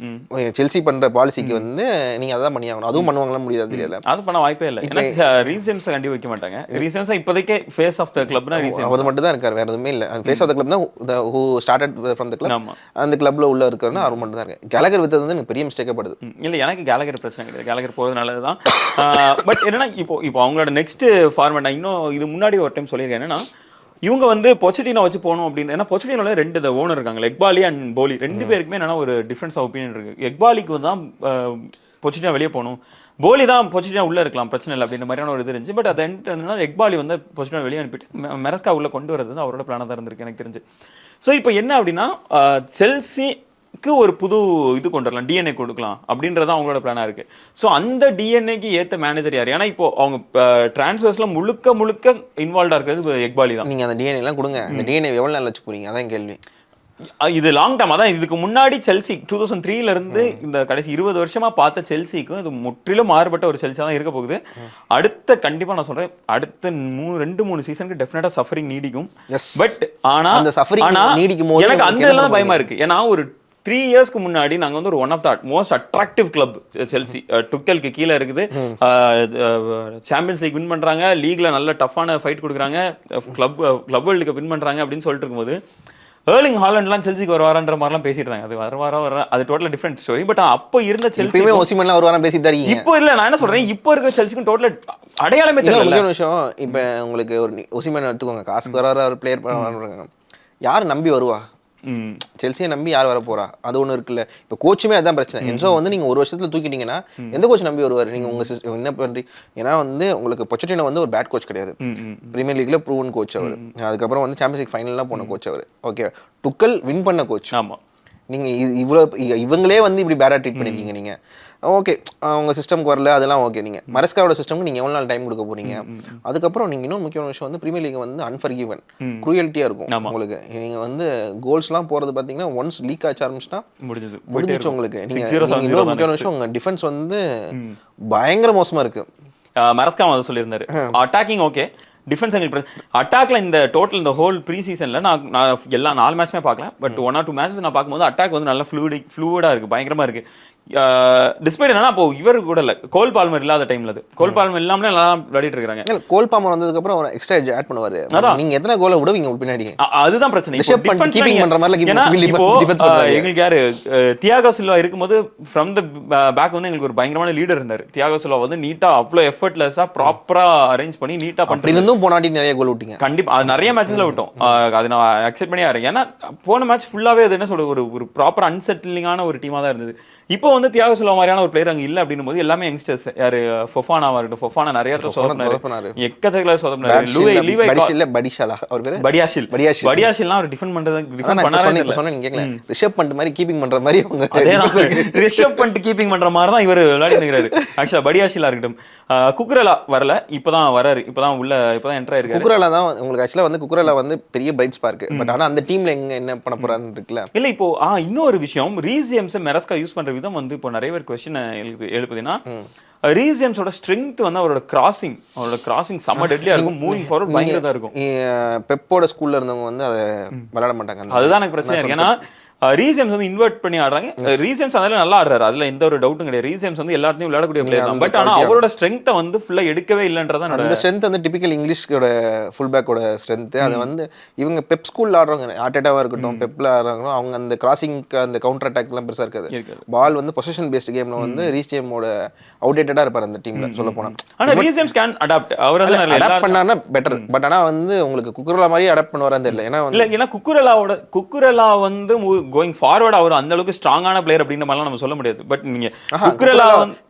செல்சி பண்ற பாலிசிக்கு வந்து நீங்க அதான் பண்ணி ஆகணும். அதுவும் பண்ணுவாங்களா முடியாது தெரியல. அது பண்ண வாய்ப்பே இல்லை. ரீஸ் ஜேம்ஸ் கண்டிப்பா வைக்க மாட்டாங்க. ரீஸ் ஜேம்ஸ் இப்போதைக்கு ஃபேஸ் ஆஃப் த கிளப்னா ரீஸ் ஜேம்ஸ் அவர் மட்டும் தான் இருக்காரு, வேற எதுவுமே இல்ல. ஃபேஸ் ஆஃப் த கிளப் தான் who started from the club. அந்த கிளப்ல உள்ள இருக்கிறனா அவர் மட்டும் தான் இருக்கு. கேலகர் வித்தது வந்து எனக்கு பெரிய மிஸ்டேக்கே படுது. இல்ல, எனக்கு கேலகர் பிரச்சனை கிடையாது. கேலகர் போறது நல்லதுதான். பட் என்னன்னா, இப்போ அவங்களோட நெக்ஸ்ட் ஃபார்மேட் நான் இன்னும் இது முன்னாடி ஒரு டைம் சொல்லியிருக்கேன். என்னன்னா, இவங்க வந்து பொச்சட்டினோ வச்சு போகணும் அப்படின்னு. ஏன்னா பொச்சட்டினோல 2 ஓனர் இருக்காங்க, எக்பாலி அண்ட் போலி. 2 பேருக்குமே என்னன்னா ஒரு டிஃபரன்ஸ் ஆஃப் ஒப்பீனியன் இருக்கு. எக்பாலிக்கு தான் பொச்சட்டினோ வெளியே போகணும், போலி தான் பொச்சட்டினோ உள்ள இருக்கலாம், பிரச்சனை இல்லை அப்படின்ற மாதிரியான ஒரு இது இருந்துச்சு. பட் அது என்னன்னா, எக்பாலி வந்து பொச்சட்டினோ வெளியே அனுப்பிட்டு மெரஸ்கா உள்ள கொண்டு வரது தான் அவரோட பிளானாக தான் இருந்திருக்கு எனக்கு தெரிஞ்சு. ஸோ இப்போ என்ன அப்படின்னா, செல்சிக்கு ஒரு புது இது கொண்டு வரலாம், டிஎன்ஏ கொடுக்கலாம் அப்படின்றதான் அவங்களோட பிளானாக இருக்கு. ஸோ அந்த டிஎன்ஏக்கு ஏற்ற மேனேஜர் யார்? ஏன்னா இப்போ அவங்க டிரான்ஸ்ஃபர்ஸ்ல முழுக்க இன்வால்வ்டா இருக்கிறது எக்பாலி தான். நீங்க அந்த டிஎன்ஏ எல்லாம் கொடுங்க, அந்த டிஎன்ஏ எவ்வளவு நாள் வச்சு போறீங்க? அதான் கேள்வி. இது லாங் டேர்ம். அதான் இதுக்கு முன்னாடி செல்சி 2003ல இருந்து இந்த கடைசி 20 வருஷமா பார்த்த செல்சிக்கும் இது முற்றிலும் மாறுபட்ட ஒரு செல்சியா தான் இருக்க போகுது. அடுத்த கண்டிப்பா நான் சொல்றேன், அடுத்த 2-3 சீசனுக்கு டெஃபினட்டா சஃபரிங் நீடிக்கும். பட் ஆனா அந்த சஃபரிங் நீடிக்கும் போது எனக்கு அந்த இதெல்லாம் பயமா இருக்கு. ஏன்னா ஒரு 3 இயர்ஸ்க்கு முன்னாடி நாங்க வந்து ஒரு one of the most attractive club Chelsea. டுக்கெல்க்கு கீழே இருக்குது, சாம்பியன்ஸ் லீக் வின் பண்றாங்க, லீக்ல நல்ல டஃப்பான ஃபைட் கொடுக்குறாங்க, கிளப் வேர்ல்டு கப் வின் பண்றாங்க அப்படின்னு சொல்லிட்டு இருக்கும்போது ஏர்லிங் ஹாலண்ட்லாம் செல்சிக்கு வருவாரன்ற மாதிரிலாம் பேசிட்டு இருந்தாங்க. அது வர அது டோட்டலா டிஃபரெண்ட் ஸ்டோரி. பட் அப்போ இருந்த செல்சி ஓசிமன்லாம் வருவாரா பேசிட்டு இருக்கீங்க. இப்போ இல்ல, நான் என்ன சொல்றேன், இப்போ இருக்கிற செல்சிக்கும் டோட்டலா அடையாளமே தெரியல. ஒரு விஷயம், இப்போ உங்களுக்கு ஒரு ஓசிமன் எடுத்துக்கோங்க, காசுக்கு வர ஒரு பிளேயர் யாரு நம்பி வருவா? செல்சியை நம்பி யார் வர போறா, அது ஒன்று இருக்குல்ல. இப்போ கோச்சுமே அதான் பிரச்சனை. என்சோ வந்து நீங்க ஒரு வருஷத்துல தூக்கிட்டீங்கன்னா எந்த கோச் நம்பி வருவார்? நீங்க உங்க என்ன பண்றீங்க? ஏன்னா வந்து உங்களுக்கு பொச்சட்டினோ வந்து ஒரு பேட் கோச் கிடையாது, பிரீமியர் லீக்ல ப்ரூவன் கோச் அவர். அதுக்கப்புறம் வந்து சாம்பியன்ஸ் லீக் ஃபைனல்லாம் போன கோச் அவர். ஓகே, டுக்கல் வின் பண்ண கோச். ஆமா, நீங்க இவ்வளோ இவங்களே வந்து இப்படி பேடாக ட்ரீட் பண்ணிருக்கீங்க நீங்க. ஓகே, அவங்க சிஸ்டம்க்கு வரல, அதெல்லாம் ஓகே. நீங்க மரஸ்காவோட சிஸ்டம்க்கு நீங்க எவ்வளோ நாள் டைம் கொடுக்க போறீங்க? அதுக்கப்புறம் நீங்க இன்னும் முக்கியமான விஷயம் வந்து பிரீமியர் லீக் வந்து அன்ஃபர்கிவன், குரூயல்ட்டியா இருக்கும் உங்களுக்கு. நீங்க வந்து கோல்ஸ்லாம் போறது பாத்தீங்கன்னா ஒன்ஸ் லீக் ஆச்சு ஆரம்பிச்சுன்னா முடிஞ்சிச்சு உங்களுக்கு. நீங்க இன்னொரு முக்கியமான விஷயம், உங்க டிஃபென்ஸ் வந்து பயங்கர மோசமா இருக்கு. மரஸ்கா அதை சொல்லியிருந்தாரு. அட்டாக்கிங் ஓகே, டிஃபென்ஸ் எங்களுக்கு அட்டாக்ல இந்த டோட்டல் இந்த ஹோல் ப்ரீ சீசன்ல நான் எல்லா 4 மேட்ச்மே பார்க்கல, பட் 1 or 2 மேட்சஸ் நான் பார்க்கும்போது அட்டாக் வந்து நல்லா ஃப்ளூயிடா இருக்கு, பயங்கரமா இருக்கு. டிஸ்பைட் என்னன்னா அப்போ இவர் கூட இல்ல, கோல் பால்மர் இல்லாத டைம்ல, அது கோல் பால்மர் இல்லாமலே நல்லா விளையாடிட்டு இருக்காங்க. கோல் பால்மர் வந்ததுக்கு அப்புறம் எக்ஸ்ட்ரா ஆட் பண்ணுவாரு. நீங்க எத்தனை கோலை விடுவீங்க பின்னாடி? அதுதான் பிரச்சனை. கீப்பிங் பண்ற மாதிரி எங்களுக்கு யாரு தியாகோ சில்வா இருக்கும்போது ஃப்ரம் தி பேக் வந்து எங்களுக்கு ஒரு பயங்கரமான லீடர் இருந்தாரு. தியாகோ சில்வா வந்து நீட்டா அவ்வளவு எஃபர்ட்லெஸ்ஸா ப்ராப்பரா அரேஞ்ச் பண்ணி நீட்டா பண்ணிட்டு இருந்தும் போனாட்டி நிறைய கோல் விட்டீங்க. கண்டிப்பா அது நிறைய மேட்சஸ்ல விட்டோம், அது நான் அக்செப்ட் பண்ணி ஆறேன். ஏன்னா போன மேட்ச் ஃபுல்லாவே அது என்ன சொல்றது, ஒரு ப்ராப்பர் அன்செட்டிலிங்கான ஒரு டீமா தான் இருந்தது. இப்போ வந்து தியாகோ சில்வா மாதிரியான ஒரு பிளேயர் அங்க இல்ல அப்படின்னும் போது எல்லாமே யங்ஸ்டர்ஸ். யாரு ஃபொஃபானாவா இருக்கட்டும், ஃபொஃபானா நிறைய இடத்துல சொதப்பினாரு, எக்கச்சக்கல சொதப்பினாரு. லீவை படிஷாலா அவர் பேரு, படியாஷில்லாம் அவர் டிஃபெண்ட் பண்றது டிஃபெண்ட் பண்ணாரு. சொன்னா நீங்க கேக்கல, ரிஷப் பண்ட் மாதிரி கீப்பிங் பண்ற மாதிரி அவங்க அதேதான் ரிஷப் பண்ட் கீப்பிங் பண்ற மாதிரி தான் இவர் விளையாடி நிக்கிறாரு. ஆக்சுவலா படியாஷிலா இருக்கட்டும், குக்குரலா வரல, இப்பதான் வராரு, இப்பதான் என்டர் ஆயிருக்காரு. குக்குரலா தான் உங்களுக்கு ஆக்சுவலா வந்து குக்குரலா வந்து பெரிய பிரைட் ஸ்பார்க், பட் ஆனா அந்த டீம்ல எங்க என்ன பண்ண போறாருன்னு இருக்குல்ல. இல்ல இப்போ இன்னொரு விஷயம், ரீஸ் ஜேம்ஸ் மெரஸ்கா யூஸ் பண்ற விதம் வந்து இப்போ நிறைய பேர் கொஸ்டின் எழுப்புதுன்னா, ரீஸ் ஜேம்ஸோட ஸ்ட்ரெங்த் வந்து அவரோட கிராசிங் செம்ம டெட்லியா இருக்கும், மூவிங் ஃபார்வர்ட் பயங்கரமா இருக்கும். பெப்போட ஸ்கூல்ல இருந்தவங்க வந்து அதை விளையாட மாட்டாங்க, அதுதான் எனக்கு பிரச்சனை இருக்கு. ஏன்னா ரீசேம்ஸ் வந்து இன்வெர்ட் பண்ணி ஆடுறாங்க, ரீசேம்ஸ் அதனால நல்லா ஆடுறாரு, அதுல எந்த ஒரு டவுட்டும் கிடையாது. ரீசேம்ஸ் வந்து எல்லாத்தையும் விளையாடக்கூடிய பிளேயர் தான், பட் ஆனா அவரோட ஸ்ட்ரெங்த்தை வந்து ஃபுல்லா எடுக்கவே இல்லைன்றதான் அந்த ஸ்ட்ரென்த் வந்து டிபிக்கல் இங்கிலீஷோட ஃபுல் பேக்கோட ஸ்ட்ரென்த். அது வந்து இவங்க பெப் ஸ்கூல்ல ஆடுறவங்க, ஆர்டேட்டாவா இருக்கட்டும், பெப்ல ஆடுறாங்களோ அவங்க அந்த கிராசிங் அந்த கவுண்டர் அட்டாக்லாம் பெருசா இருக்காது. பால் வந்து பொசிஷன் பேஸ்ட் கேம்ல வந்து ரீசேமோட அவுடேட்டடா இருப்பார் அந்த டீம்ல சொல்ல போனா. ஆனா ரீசேம்ஸ் கேன் அடாப்ட், அவர் வந்து அடாப்ட் பண்ணானா பெட்டர், பட் ஆனா வந்து உங்களுக்கு குக்குரலா மாதிரி அடாப்ட் பண்ணுவாரான்னு தெரியல. ஏன்னா குக்குரலா வந்து கோயிங் ஃபார்வர்ட் அவர் அந்த அளவுக்கு ஸ்ட்ராங்கான பிளேயர் அப்படின்ற மாதிரிலாம் நம்ம சொல்ல முடியாது. பட் நீங்க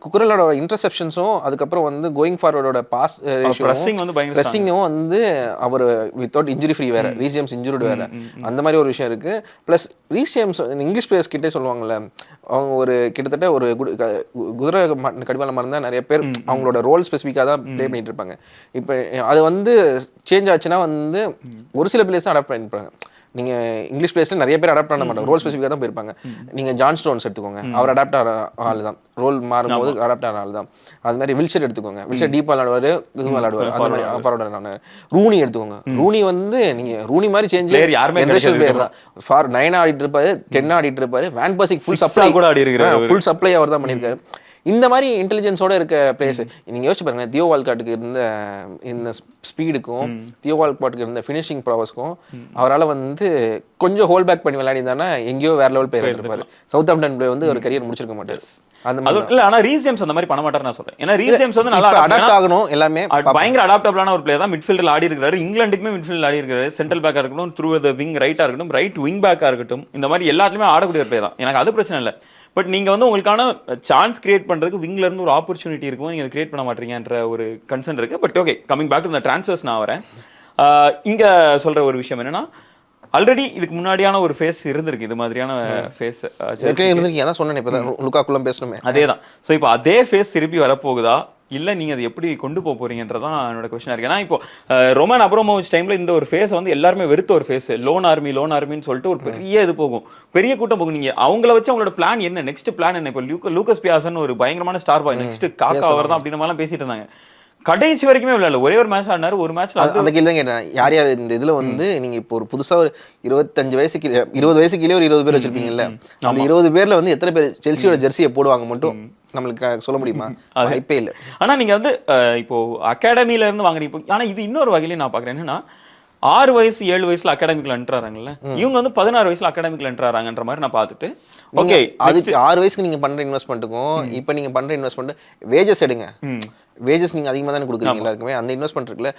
குக்குரலோட இன்டர்செப்ஷன்ஸும் அதுக்கப்புறம் வந்து கோயிங் ஃபார்வர்டோட பாஸ் பிரஸ்ஸிங்கும் வந்து அவர் வித்தவுட் இன்ஜுரி ஃப்ரீ வேற, ரீஸ் ஜேம்ஸ் இன்ஜுரிட் வேற, அந்த மாதிரி ஒரு விஷயம் இருக்கு. Plus Reece James English players கிட்டே சொல்லுவாங்கல்ல, அவங்க ஒரு கிட்டத்தட்ட ஒரு குதிரை கடிவாளம் இருந்தால் நிறைய பேர் அவங்களோட ரோல் ஸ்பெசிஃபிக்காக தான் ப்ளே பண்ணிட்டு இருப்பாங்க. இப்போ அது வந்து சேஞ்ச் ஆச்சுன்னா வந்து ஒரு சில பிளேயர்ஸ் தான் அடாப்ட் பண்ணிருப்பாங்க. நீங்க இங்கிலீஷ் பிளேயர்ஸ்ல நிறைய பேர் அடாப்ட் பண்ண மாட்டாங்க, ரோல் ஸ்பெசிஃபிக்காக தான் போயிருப்பாங்க. நீங்க ஜான் ஸ்டோன்ஸ் எடுத்துக்கோங்க, அவர் அடாப்ட் ஆகிற ஆள் தான், ரோல் மாறும்போது அடாப்ட் ஆகிற ஆள் தான். அது மாதிரி வில்ஷர் எடுத்துக்கோங்க, வில்ஷர் டீப்பாக விளையாடுவார், இது விளையாடுவார், அந்த மாதிரி ஃபார்வர்ட் நான். ரூனி எடுத்துக்கோங்க, ரூனி வந்து நீங்க ரூனி மாதிரி சேஞ்ச் ஜெனரேஷன் பிளேயர் தான். ஃபார் 9 ஆடிட்டு இருப்பாரு, 10 ஆடிட்டு இருப்பாரு, வேன் பர்சிக் ஃபுல் சப்ளை கூட ஆடி இருக்காரு, ஃபுல் சப்ளை அவர் தான் பண்ணியிருக்காரு. இந்த மாதிரி இன்டெலிஜென்ஸோட இருக்க பிளேயர்ஸ் நீங்க யோசிச்சு பாருங்க. தியோ வால்காட்டுக்கு இருந்த இந்த ஸ்பீடுக்கும் தியோ வால்காட்டுக்கு இருந்த ஃபினிஷிங் ப்ராவஸ்க்கும் அவரால் வந்து கொஞ்சம் ஹோல் பேக் பண்ணி விளையாடினா எங்கேயோ வேற லெவல் பிளேயர் இருப்பாரு. சவுத் ஆம்ப்டன் பிளே வந்து ஒரு கரியர் முடிச்சிருக்க மாட்டாரு. ஆனா ரீஸ் ஜேம்ஸ் அந்த மாதிரி பண்ண மாட்டாரு நான் சொல்றேன். ஏன்னா ரீஸ் ஜேம்ஸ் வந்து நல்லா அடாப்ட் ஆகணும், எல்லாமே பயங்கர அடாப்டபிளான ஒரு பிளேயர் தான். மிட்ஃபீல்டில் ஆடி இருக்காரு, இங்கிலாந்துக்குமே மிட்ஃபீல்டில் ஆடி இருக்காரு, சென்ட்ரல் பேக்கா இருக்கட்டும், த்ரூ த விங் ரைட்டா இருக்கட்டும், ரைட் விங் பேக்கா இருக்கட்டும், இந்த மாதிரி எல்லாத்துலயுமே ஆடக்கூடிய ஒரு பிளேயர் தான். எனக்கு அது பிரச்சனை இல்லை. பட் நீங்க வந்து உங்களுக்கான சான்ஸ் கிரியேட் பண்றதுக்கு விங்ல இருந்து ஒரு ஆப்பர்ச்சுனிட்டி இருக்கும், நீங்க அதை கிரியேட் பண்ண மாட்டீங்கன்ற ஒரு கன்சர்ன் இருக்கு. But okay, coming back to the transfers நான் வரேன். இங்க சொல்ற ஒரு விஷயம் என்னன்னா, ஆல்ரெடி இதுக்கு முன்னாடியான ஒரு ஃபேஸ் இருந்திருக்கு, இது மாதிரியான ஃபேஸ் இருந்திருக்கு. அதான் சொன்னேன், இப்போ லுக்காக்குள்ள பேசணுமே, அதேதான். ஸோ இப்போ அதே ஃபேஸ் திருப்பி வரப்போகுதா, இல்லை நீங்கள் அதை எப்படி கொண்டு போக போறீங்கன்றதான் என்னோட கொஸ்டினாக இருக்கு. ஏன்னா இப்போ ரொமான் அப்ராமோவிச் டைமில் இந்த ஒரு ஃபேஸை வந்து எல்லாருமே வெறுத்த ஒரு ஃபேஸ், லோன் ஆர்மின்னு சொல்லிட்டு ஒரு பெரிய இது போகும், பெரிய கூட்டம் போகும். நீங்கள் அவங்கள வச்சு அவங்களோட பிளான் என்ன, நெக்ஸ்ட் பிளான் என்ன? இப்போ லூக்கஸ் பியாசன் ஒரு பயங்கரமான ஸ்டார் பாய், நெக்ஸ்ட் காக்கா அவர் தான் அப்படின்ற மாதிரிலாம் பேசிட்டு இருந்தாங்க. கடைசி வரைக்குமே விளையாடல, ஒரே ஒரு மேட்ச் ஆடினாரு. ஒரு மேட்ச்ல அந்த கேள்வி தான் கேட்டேன், யார் யார் இந்த இதுல வந்து நீங்க இப்போ ஒரு புதுசா ஒரு 25 வயசுக்கு 20 வயசுக்குள்ளே ஒரு 20 பேர் வச்சிருப்பீங்கல்ல, அந்த 20 பேர்ல வந்து எத்தனை பேர் செல்சியோட ஜெர்சியை போடுவாங்க மட்டும் நம்மளுக்கு சொல்ல முடியுமா? வாய்ப்பே இல்லை. ஆனா நீங்க வந்து இப்போ அகாடமில இருந்து வாங்குறீங்க. ஆனா இது இன்னொரு வகையில நான் பாக்குறேன், என்னன்னா 6 வயசு 7 வயசுல அகாடமிக்ல என்ட்ராறாங்கல்ல, இவங்க வந்து 16 வயசுல அகாடமிக்ல என்ட்ராறாங்கன்ற மாதிரி நான் பார்த்துட்டு ஓகே அதுக்கு 6 வயசுக்கு நீங்க பண்ற இன்வெஸ்ட்மெண்ட்டுக்கும் இப்போ நீங்க பண்ற இன்வெஸ்ட்மெண்ட் வேஜஸ் எடுங்க. வேஜஸ் நீங்க அதிகமாக தானே கொடுக்குறீங்க எல்லாருக்குமே. அந்த இன்வெஸ்ட்மெண்ட் இருக்குல்ல,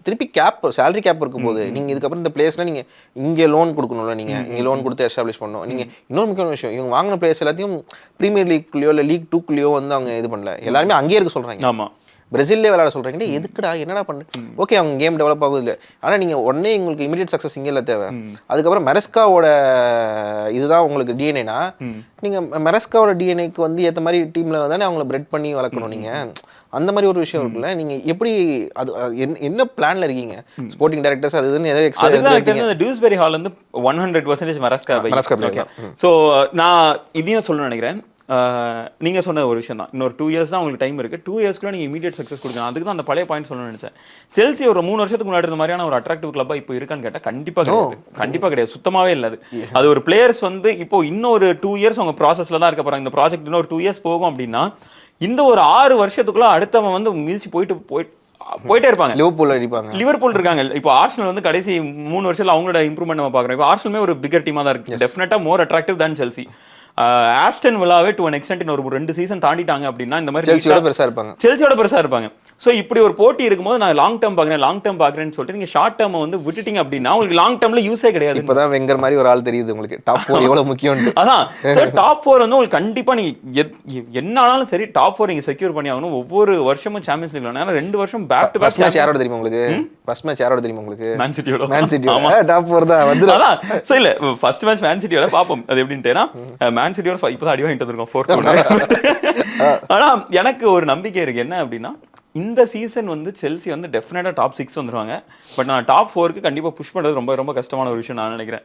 திருப்பி கேப் சேலரி கேப் இருக்கும் போது நீங்க இதுக்கப்புறம் இந்த பிளேயர்ஸ்ல நீங்க இங்கே லோன் கொடுக்கணும்ல, நீங்க இங்கே லோன் கொடுத்து எஸ்டாப்ளிஷ் பண்ணணும். நீங்க இன்னொரு முக்கியமான விஷயம், இவங்க வாங்கின பிளேயர்ஸ் எல்லாத்தையும் பிரீமியர் லீக்லயோ இல்லை லீக் 2க்குள்ளயோ வந்து அவங்க இது பண்ணல, எல்லாருமே அங்கேயே இருக்க சொல்றாங்க. ஆமா பிரேசில்லே விளையாட சொல்றாங்க. எதுக்குடா என்னடா பண்ணு, ஓகே அவங்க கேம் டெவலப் ஆகுது இல்லை, ஆனால் நீங்கள் உடனே உங்களுக்கு இமீடியட் சக்ஸஸ் இங்கே இல்லை தேவை. அதுக்கப்புறம் மெரஸ்காவோட இதுதான் உங்களுக்கு டிஎன்ஏனா, நீங்கள் மெரஸ்காவோட டிஎன்ஏக்கு வந்து ஏற்ற மாதிரி டீமில் தானே அவங்கள பிரெட் பண்ணி வளர்க்கணும். நீங்கள் அந்த மாதிரி ஒரு விஷயம் இருக்குல்ல, நீங்கள் எப்படி அது என்ன பிளான்ல இருக்கீங்க ஸ்போர்ட்டிங் டைரக்டர்ஸ் அது இதுன்னு ஏதோ எக்ஸ்ட்ரா? அதுதான் தெரிஞ்ச டியூஸ்பெரி ஹால் வந்து 100% மெரஸ்கா. ஸோ நான் இதையும் சொல்லணும்னு நினைக்கிறேன். நீங்கள் சொன்ன ஒரு விஷயம் தான், இன்னொரு 2 இயர்ஸ் தான் உங்களுக்கு டைம் இருக்குது. 2 இயர்ஸ்க்குள்ள நீங்கள் இமீடியட் சக்ஸஸ் கொடுக்கணும். அதுக்கு தான் அந்த பழைய பாயிண்ட் சொல்லணும்னு நினைச்சேன். செல்சி ஒரு 3 வருஷத்துக்கு முன்னாடி இருந்த மாதிரியான ஒரு அட்ராக்டிவ் கிளப்பாக இப்போ இருக்கான்னு கேட்டால் கண்டிப்பாக கிடையாது. கண்டிப்பாக கிடையாது, சுத்தமாகவே இல்லை. அது ஒரு பிளேயர்ஸ் வந்து இப்போ இன்னொரு 2 இயர்ஸ் அவங்க ப்ராசஸில் தான் இருக்க போகிறாங்க. இந்த ப்ராஜெக்ட் இன்னொரு 2 இயர்ஸ் போகும் அப்படின்னா இந்த ஒரு 6 வருஷத்துக்குள்ள அடுத்தவன் வந்து மிதிச்சு போயிட்டே இருப்பாங்க. லிவர்பூல் இருக்காங்க இப்போ, ஆர்சனல் வந்து கடைசி 3 வருஷத்துல அவங்களோட இம்ப்ரூவ்மெண்ட் நம்ம பார்க்குறோம். இப்போ ஆர்சனலுமே ஒரு பிகர் டீமாக தான் இருக்கு, டெஃபினட்டா more attractive than Chelsea. Aston வில்லாவே டு an extent இன்னொரு 2 சீசன் தாண்டிட்டாங்க அப்படின்னா இந்த மாதிரி செல்சியோட பெருசா இருப்பாங்க. ஸோ இப்படி ஒரு போட்டி இருக்கும்போது நான் லாங் டேர்ம் பார்க்குறேன்னு சொல்லிட்டு நீங்க ஷார்ட் டேர்ம் வந்து விட்டுட்டீங்க அப்படின்னா உங்களுக்கு லாங் டேர்ம்ல யூஸே கிடையாது. இப்பதான் வெங்கர் மாதிரி ஒரு ஆள் தெரியுது உங்களுக்கு டாப் 4 எவ்வளவு முக்கியம். அதான் சார், டாப் 4 வந்து உங்களுக்கு கண்டிப்பா நீங்க என்ன ஆனாலும் சரி டாப் 4 நீங்க செக்யூர் பண்ணி ஆகணும். ஒவ்வொரு வருஷமும் சாம்பியன்ஸ் லீக்ல ஏன்னா 2 வருஷம் பேக் டு பேக் மேட்ச் யாரோட தெரியுமா உங்களுக்கு? ஃபர்ஸ்ட் மேட்ச் யாரோட தெரியுமா உங்களுக்கு? மேன் சிட்டியோட. டாப் 4 தான் வந்து. அதான் சோ இல்ல ஃபர்ஸ்ட் மேட்ச் மேன் சிட்டியோட பாப்போம் அது எப்படின்னுனா மேன் சிட்டியோட இப்பதான் அடி வாங்கிட்டு வந்திருக்கோம் 4. ஆனா எனக்கு ஒரு நம்பிக்கை இருக்கு என்ன அப்படின்னா இந்த சீசன் வந்து செல்சி வந்து டெஃபினட்டா டாப் 6 வந்துருவாங்க. பட் நான் டாப் 4க்கு கண்டிப்பா புஷ் பண்றது ரொம்ப ரொம்ப கஷ்டமான ஒரு விஷயம் நான் நினைக்கிறேன்.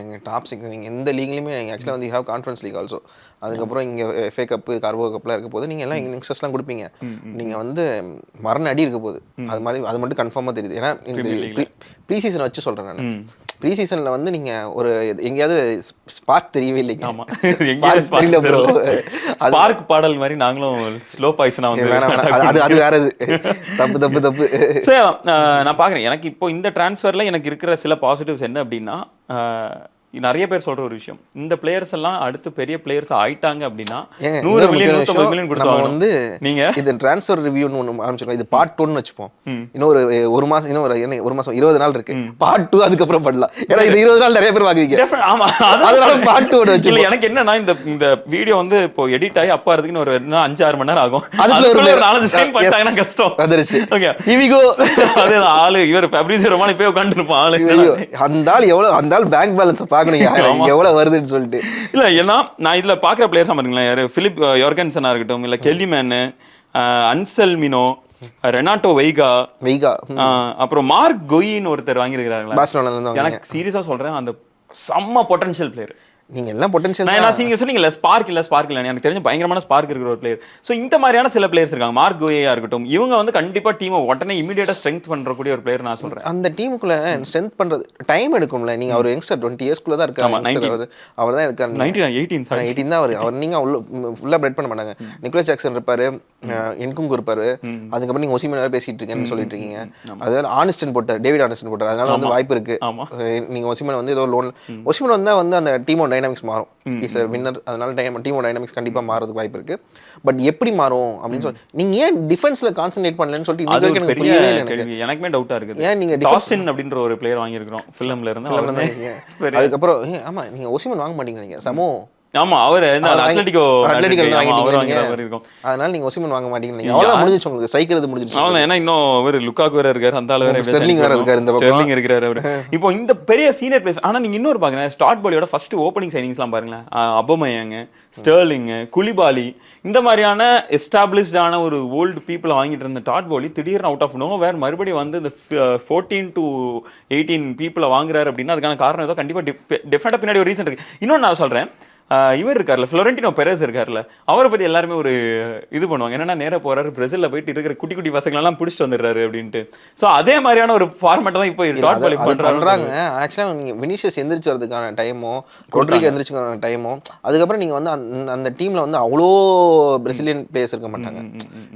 எங்கள் டாப் 6 நீங்கள் எந்த லீக்லையுமே நீங்கள் ஆக்சுவலாக வந்து ஹேவ் கான்ஃபரன்ஸ் லீக் ஆல்சோ. அதுக்கப்புறம் இங்கே FA கப்பு கார்போ கப்லாம் இருக்க போது நீங்கள் எல்லாம் யங்ஸ்டர்ஸ்லாம் கொடுப்பீங்க. நீங்கள் வந்து மரண அடி இருக்க போகுது. அது மாதிரி அது மட்டும் கன்ஃபார்மாக தெரியுது. ஏன்னா இந்த ப்ரீ சீசன் வச்சு சொல்கிறேன் நான். ப்ரீ சீசனில் வந்து நீங்கள் ஒரு எங்கேயாவது ஸ்பார்க் தெரியவே இல்லைங்க. ஸ்பார்க் பாடல் மாதிரி நாங்களும் ஸ்லோ பாய்ஸனா வந்து அது வேற தப்பு. நான் பார்க்குறேன் எனக்கு இப்போ இந்த டிரான்ஸ்ஃபரில் எனக்கு இருக்கிற சில பாசிட்டிவ்ஸ் என்ன அப்படின்னா நிறைய பேர் சொல்ற ஒரு விஷயம், இந்த பிளேயர்ஸ் எல்லாம் அடுத்து பெரிய பிளேயர்ஸ் ஆயிட்டாங்க அப்படின்னா 100 மில்லியன் 150 மில்லியன் கொடுத்தாங்க. வந்து நீங்க இது ட்ரான்ஸ்ஃபர் ரிவ்யூன்னு ஒன்று ஆரம்பிச்சிருக்கோம். இது பார்ட் 1 வச்சுப்போம். இன்னொரு ஒரு மாசம் ஒரு மாசம் 20 நாள் இருக்கு. பார்ட் 2 அதுக்கப்புறம் பண்ணலாம். ஏன்னா இது 20 நாள் நிறைய பேர் வாங்குவீங்க. ஆமா, அதனால பார்ட் 2 வச்சு. இல்ல எனக்கு என்னன்னா இந்த வீடியோ வந்து இப்போ எடிட் ஆகி அப்பா அதுக்கு ஒரு 5-6 மணி நேரம் ஆகும். அதுக்குள்ள ஒரு 4 செகண்ட் பண்ணிட்டாங்கன்னா கஷ்டம் வந்துருச்சு. ஓகே இவிகோ அதே ஆளு இவர் ஃபேப்ரிசியோ ரொமானோ போய் உட்கார்ந்திருப்பான் ஆளு. அந்த ஆள் எவ்வளவு அந்த ஆள் பேங்க் பேலன்ஸ் எவ்வளவு வருதுன்னு சொல்லிட்டு இல்ல. ஏன்னா நான் இதுல பாக்குற பிளேயர்ஸ் பாருங்களேன், யாரு பிலிப் யோர்கன்சனா இருக்கட்டும், இல்ல கெல்லிமேன், அன்செல்மினோ, ரெனாட்டோ வெய்கா, அப்புறம் மார்க் கொயின்னு ஒருத்தர் வாங்கியிருக்கிறாங்களா. எனக்கு சீரியஸா சொல்றேன், அந்த செம்ம பொட்டன்ஷியல் பிளேயர். நீங்க எல்லாம் பொட்டன்ஷியல் நீங்க சொன்னீங்கல்ல ஸ்பார்க் இல்ல எனக்கு தெரிஞ்ச பயங்கரமான ஸ்பார்க் இருக்கிற ஒரு பிளேயர். ஸோ இந்த மாதிரியான சில பிளேயர்ஸ் இருக்காங்க. மார்க் கோயா இருக்கட்டும், இவங்க வந்து கண்டிப்பா டீமை உடனே இமீடியட்டா ஸ்ட்ரென்த் பண்றக்கூடிய ஒரு பிளேயர் நான் சொல்றேன். அந்த டீமுக்குள்ள ஸ்ட்ரென்த் பண்றது டைம் எடுக்கும்ல. நீங்க ஒரு யங்ஸ்டர் 20 இயர்ஸ்க்குள்ள தான் இருக்காரு. அவர் தான் இருக்காரு 18 தான் அவர். நீங்க ஃபுல்லா பிரெட் பண்ண மாட்டாங்க. நிக்கோலஸ் ஜாக்சன் இருப்பாரு, என்குங்கு இருப்பாரு, அதுக்கப்புறம் நீங்க ஒசிமன் வேற பேசிட்டு இருக்கேன்னு சொல்லிட்டு இருக்கீங்க. அதனால ஆனிஸ்டன் போட்டார், டேவிட் ஆனிஸ்டன் போட்டார். அதனால வந்து வாய்ப்பு இருக்கு. நீங்க ஒசிமன் வந்து ஏதோ லோன் ஒசிமன் வந்தா வந்து அந்த டீமோட டைனாமிக்ஸ் மாறும். Is a winner. அதனால டீமோட டைனாமிக்ஸ் கண்டிப்பா மாறதுக்கு வாய்ப்பு இருக்கு. பட் எப்படி மாறும் அப்படின்னு சொல்லி நீங்க ஏன் டிஃபென்ஸ்ல கான்சென்ட்ரேட் பண்ணலன்னு சொல்லிட்டு எனக்கு புரியவே இல்லை. எனக்குமே டவுட்டா இருக்கு. ஏன் நீங்க டாசின் அப்படின்ற ஒரு பிளேயர் வாங்கி இருக்கோம் ஃபிலிம்ல இருந்து. அதுக்கப்புறம் ஆமா நீங்க ஒசிமன் வாங்க மாட்டீங்க நீங்க சமோ. ஆமா அவர் அத்லெட்டிகோ இருக்கும். அதனால நீங்க ஒசிமன் வாங்க மாட்டீங்க. அவ்வளவுதான் முடிஞ்சிச்சு உங்களுக்கு. ஸ்ட்ரைக்கர் முடிஞ்சிச்சு. அவ்வளவுதான். ஏன்னா இன்னும் ஒரு லுக்காக்கு வேற இருக்காரு, அந்த ஆளு வேற ஸ்டெர்லிங் வேற இருக்காரு, இந்த ஸ்டெர்லிங் இருக்காரு அவரு. இப்போ இந்த பெரிய சீனியர் பிளேயர்ஸ். ஆனா நீங்க இன்னொரு பாருங்க, ஸ்டார்ட் பாலியோட ஃபர்ஸ்ட் ஓப்பனிங் சைனிங்ஸ்லாம் பாருங்களேன். அபமயங், ஸ்டெர்லிங், குலிபாலி, இந்த மாதிரியான எஸ்டாப்ளிஷ்டான ஒரு ஓல்டு பீப்புள் வாங்கிட்டு இருந்த டாட் பாலி திடீர்னு அவுட் ஆஃப் நோ வேர் மறுபடியும் வந்து இந்த 14 to 18 பீப்புளை வாங்குறாரு அப்படின்னா அதுக்கான காரணம் ஏதோ கண்டிப்பா டெஃபினட்டா பின்னாடி ஒரு ரீசன் இருக்கு. இன்னொன்னு நான் சொல்றேன், இவர் இருக்கார்ல ஃப்ளோரண்டினோ பெரேஸ் இருக்கார்ல, அவரை பத்தி எல்லாருமே ஒரு இது பண்ணுவாங்க. என்னன்னா நேரா போறாரு பிரேசில்ல போயிட்டு இருக்கிற குட்டி குட்டி பசங்களெல்லாம் பிடிச்சிட்டு வந்துடுறாரு அப்படின்ட்டு. ஸோ அதே மாதிரியான ஒரு ஃபார்மேட்டை தான் இப்போ டாட் பாலி பண்றாங்க. ஆக்சுவலா நீங்க வினிஷியஸ் எந்திரிச்சு வரதுக்கான டைமோ, ரொட்ரிகோ எந்திரிச்சுக்கான டைமோ, அதுக்கப்புறம் நீங்க வந்து அந்த டீம்ல வந்து அவ்வளோ பிரசிலியன் பிளேயர்ஸ் இருக்க மாட்டாங்க.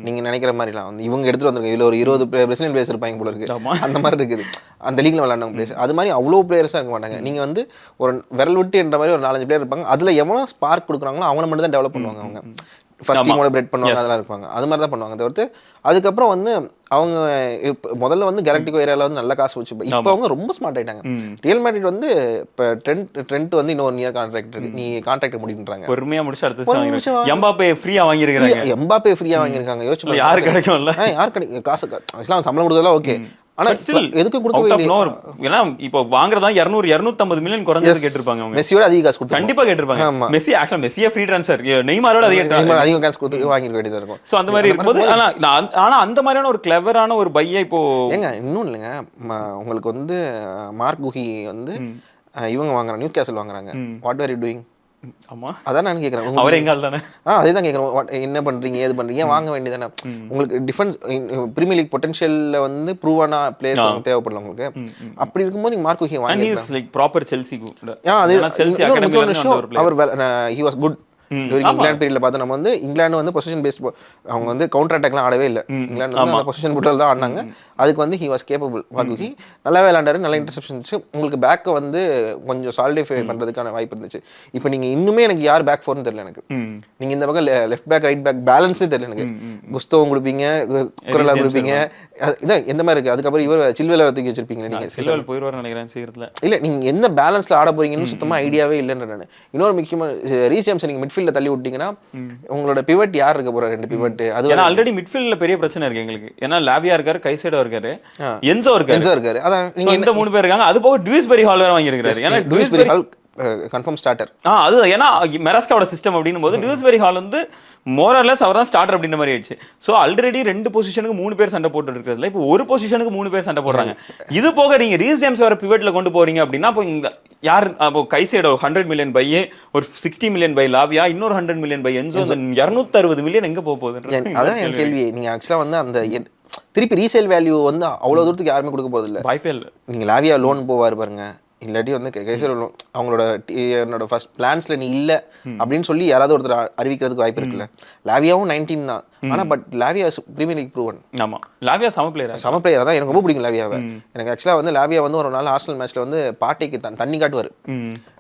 நீங்க நினைக்கிற மாதிரிலாம் வந்து இவங்க எடுத்துட்டு வந்திருக்காங்க. இதுல ஒரு 20 பிரசிலியன் பிளேயர்ஸ் இருப்பாங்க போல இருக்கு. அந்த மாதிரி இருக்குது அந்த லீக்ல விளையாடுற பிளேயர்ஸ். அது மாதிரி அவ்வளோ பிளேயர்ஸா இருக்க மாட்டாங்க. நீங்க வந்து ஒரு விரல் விட்டு என்ற மாதிரி ஒரு 4-5 பிளேயர் இருப்பாங்க. அதுல எவனோ ஸ்பார்க் கொடுக்குறாங்களோ அவனை மட்டும் தான் டெவலப் பண்ணுவாங்க. அவங்க ஃபர்ஸ்ட் டீமோட பிரெட் பண்ணுவாங்க, அதெல்லாம் இருப்பாங்க. அது மாதிரி தான் பண்ணுவாங்க தவிர்த்து அதுக்கப்புறம் வந்து அவங்க முதல்ல வந்து கேலக்டிகோ ஏரியாவில் வந்து நல்ல காசு வச்சு இப்போ அவங்க ரொம்ப ஸ்மார்ட் ஆயிட்டாங்க. ரியல் மேட்ரிட் வந்து இப்போ ட்ரெண்ட் வந்து இன்னொரு இயர் கான்ட்ராக்ட் இருக்கு, நீ கான்ட்ராக்ட் முடின்றாங்க. பொறுமையா முடிச்சு அடுத்து எம்பாப்பே ஃப்ரீயா வாங்கியிருக்காங்க. எம்பாப்பே ஃப்ரீயா வாங்கியிருக்காங்க. யோசிச்சு யாரு கிடைக்கும்ல, யார் கிடைக்கும் காசு சம்பளம் கொடுத்ததெல்லாம் ஓகே. ஆனா ஸ்டில் எதுக்கு கொடுக்கவே இல்லை. ஏன்னா இப்போ வாங்குறதா 200-250 மில்லியன் குறைஞ்சது கேட்டிருப்பாங்க. அவங்க மெஸ்ஸியோட அதிக காசு கொடுத்து கண்டிப்பா கேட்டிருப்பாங்க. மெஸ்ஸி ஆக்சுவலா மெஸ்ஸியே ஃப்ரீ ட்ரான்ஸ்ஃபர், நெய்மாரோட அதிக காசு கொடுத்து வாங்கிருக்க வேண்டியதா இருக்கும். சோ அந்த மாதிரி இருக்கும்போது ஆனா அந்த மாதிரியான ஒரு கிளவரான ஒரு பையை இப்போ ஏங்க இன்னும் இல்லைங்க, உங்களுக்கு வந்து மார்க் குஹி வந்து இவங்க வாங்குறாங்க, நியூ கேசல் வாங்குறாங்க. What are you doing? ஆமா அதான் நான் கேட்குறேன். அவரே எங்கால் தானே. அதே தான் கேட்குறேன். என்ன பண்ணுறீங்க, ஏது பண்ணுறீங்க, வாங்க வேண்டியதானே. உங்களுக்கு டிஃபென்ஸ் பிரீமியர் லீக் பொட்டன்ஷியலில் வந்து ப்ரூவான பிளேயர்ஸ் தேவைப்படல உங்களுக்கு. அப்படி இருக்கும்போது நீங்கள் மார்க் குஹி வாங்கி லைக் ப்ராப்பர் செல்சி கூட. அதே செல்சி அவர் ஹி வாஸ் குட் இங்கிலாந்து பீரியட்ல பார்த்தா நம்ம வந்து இங்கிலாந்து வந்து பொசிஷன் பேஸ்ட், அவங்க வந்து கவுண்டர் அட்டாக்லாம் ஆடவே இல்லை. இங்கிலாந்து வந்து பொசிஷன் புட்டல் தான் ஆடினாங்க. அதுக்கு வந்து ஹி வாஸ் கேப்பபிள். மார்குஹி நல்லாவே விளையாண்டாரு, நல்ல இன்டர்செப்ஷன் இருந்துச்சு. உங்களுக்கு பேக்கை வந்து கொஞ்சம் சாலிடிஃபை பண்ணுறதுக்கான வாய்ப்பு இருந்துச்சு. இப்போ நீங்கள் இன்னுமே எனக்கு யார் பேக் ஃபோர்னு தெரியல எனக்கு. நீங்கள் இந்த பக்கம் லெஃப்ட் பேக் ரைட் பேக் பேலன்ஸே தெரியல எனக்கு. குஸ்தோவும் கொடுப்பீங்க, குரலா கொடுப்பீங்க, இதான் எந்த மாதிரி இருக்குது. அதுக்கப்புறம் இவர் சில்வேல தூக்கி வச்சிருப்பீங்க. நீங்கள் சில்வேல் போயிடுவார் நினைக்கிறேன் சீக்கிரத்தில். இல்லை நீங்கள் எந்த பேலன்ஸில் ஆட போறீங்கன்னு சுத்தமாக ஐடியாவே இல்லைன்ற நான். இன்னொரு முக்கியமான ரீஸ் ஜேம்ஸ் நீங்கள் மிட்ஃபீல்டில் தள்ளி விட்டீங்கன்னா உங்களோட பிவட் யார் இருக்க போறா? 2 பிவட். அது ஆல்ரெடி மிட்ஃபீல்டில் பெரிய பிரச்சனை இருக்கு எங்களுக்கு. ஏன்னா லாவியா இருக்காரு, கைசேடோ இருக்காரு, என்சோ இருக்காரு. அதான் நீங்க இந்த 3 பேர் இருக்காங்க. அது போக டியூஸ்பெரி ஹால் வேற வாங்கியிருக்காரு. ஏன்னா டியூஸ்பெரி ஹால் கன்ஃபார்ம் ஸ்டார்டர். அது ஏன்னா மெரஸ்காவோட சிஸ்டம் அப்படின்னும் போது டியூஸ்பெரி ஹால் வந்து மோரலஸ் அவர் தான் ஸ்டார்டர் அப்படின்ற மாதிரி ஆயிடுச்சு. ஸோ ஆல்ரெடி 2 பொசிஷனுக்கு 3 பேர் சண்டை போட்டு இருக்கிறதுல இப்போ ஒரு பொசிஷனுக்கு 3 பேர் சண்டை போடுறாங்க. இது போக நீங்க ரீஸ் ஜேம்ஸ் வர பிவட்ல கொண்டு போறீங்க அப்படின்னா இப்போ இந்த யார் அப்போ கைசேடோ 100 மில்லியன் பை, ஒரு 60 மில்லியன் பை லாவியா, இன்னொரு 100 மில்லியன் பை என்சோ, 260 மில்லியன் எங்க போக போகுது? அதான் என் கேள்வி. நீங்க ஆக்சுவலா வந்து அந்த திருப்பி ரீசேல் வேல்யூ வந்து அவ்வளவு தூரத்துக்கு யாருமே கொடுக்க போறது இல்லை. வாய்ப்பே இல்லை. நீங்க லாவியா லோன் போவாரு பாருங்க, இல்லாட்டி வந்து கைசேடோ லோன் அவங்களோட என்னோட ஃபர்ஸ்ட் பிளான்ஸ்ல நீ இல்லை அப்படின்னு சொல்லி யாராவது ஒருத்தர் அறிவிக்கிறதுக்கு வாய்ப்பு இருக்குல்ல. லாவியாவும் 19 தான். ஆனா but Lavia premier league proven. ஆமா லாவியா சம பிளேயர் தான். எனக்கு ரொம்ப பிடிக்கும் லாவியாவை. எனக்கு ஆக்சுவலா வந்து லாவியா வந்து ஒரு நாள் ஆர்சனல் மேட்ச்ல வந்து பாட்டிக்கு தண்ணி காட்டுவார்.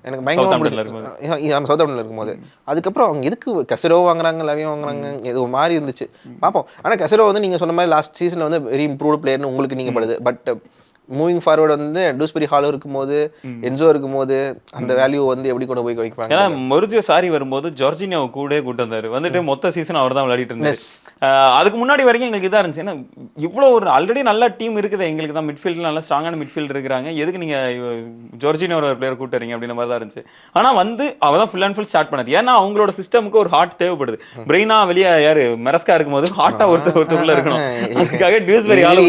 எனக்கு பயங்கரமா பிடிக்கும் சவுத் ஆப்டன்ல இருக்கும்போது. அதுக்கப்புறம் அவங்க எதுக்கு கெசடோ வாங்குறாங்க, லாவியா வாங்குறாங்க, இது ஒரு மாதிரி இருந்துச்சு பார்ப்போம். ஆனா கெசடோ வந்து நீங்க சொன்ன மாதிரி லாஸ்ட் சீசன்ல வந்து வெரி இம்ப்ரூவ்டு பிளேயர்னு உங்களுக்கு நீங்க படுது. பட் மூவிங் ஃபார்வர்டு வந்து டியூஸ்பெரி ஹாலோ இருக்கும்போது, என்சோ இருக்கும்போது அந்த வேல்யூ வந்து எப்படி கொண்டு போய் வைப்பாங்க? ஏன்னா மொரிஜியோ சாரி வரும்போது ஜார்ஜினியோ கூட கூட்டு வந்தாரு. வந்துட்டு மொத்த சீசன் அவர் தான் விளையாடிட்டு இருந்தாரு. அதுக்கு முன்னாடி வரைக்கும் எங்களுக்கு இதாக இருந்துச்சு. ஏன்னா இவ்வளோ ஒரு ஆல்ரெடி நல்ல டீம் இருக்குது எங்களுக்கு தான், மிட்ஃபீல்டில் நல்ல ஸ்ட்ராங்கான மிட்ஃபீல்டு இருக்கிறாங்க, எதுக்கு நீங்க ஜார்ஜினியோ ஒரு பிளேயர் கூட்டுறீங்க அப்படின்ற மாதிரி தான் இருந்துச்சு. ஆனா வந்து அவர் தான் ஃபுல் அண்ட் ஃபுல் ஸ்டார்ட் பண்ணாரு. ஏன்னா அவங்களோட சிஸ்டமுக்கு ஒரு ஹார்ட் தேவைப்படுது. பிரெயினா வெளியே யாரு மெரஸ்கா இருக்கும்போது ஹார்ட்டா ஒருத்தருக்குள்ள இருக்கணும். அதுக்காக டியூஸ்பெரி ஹாலோ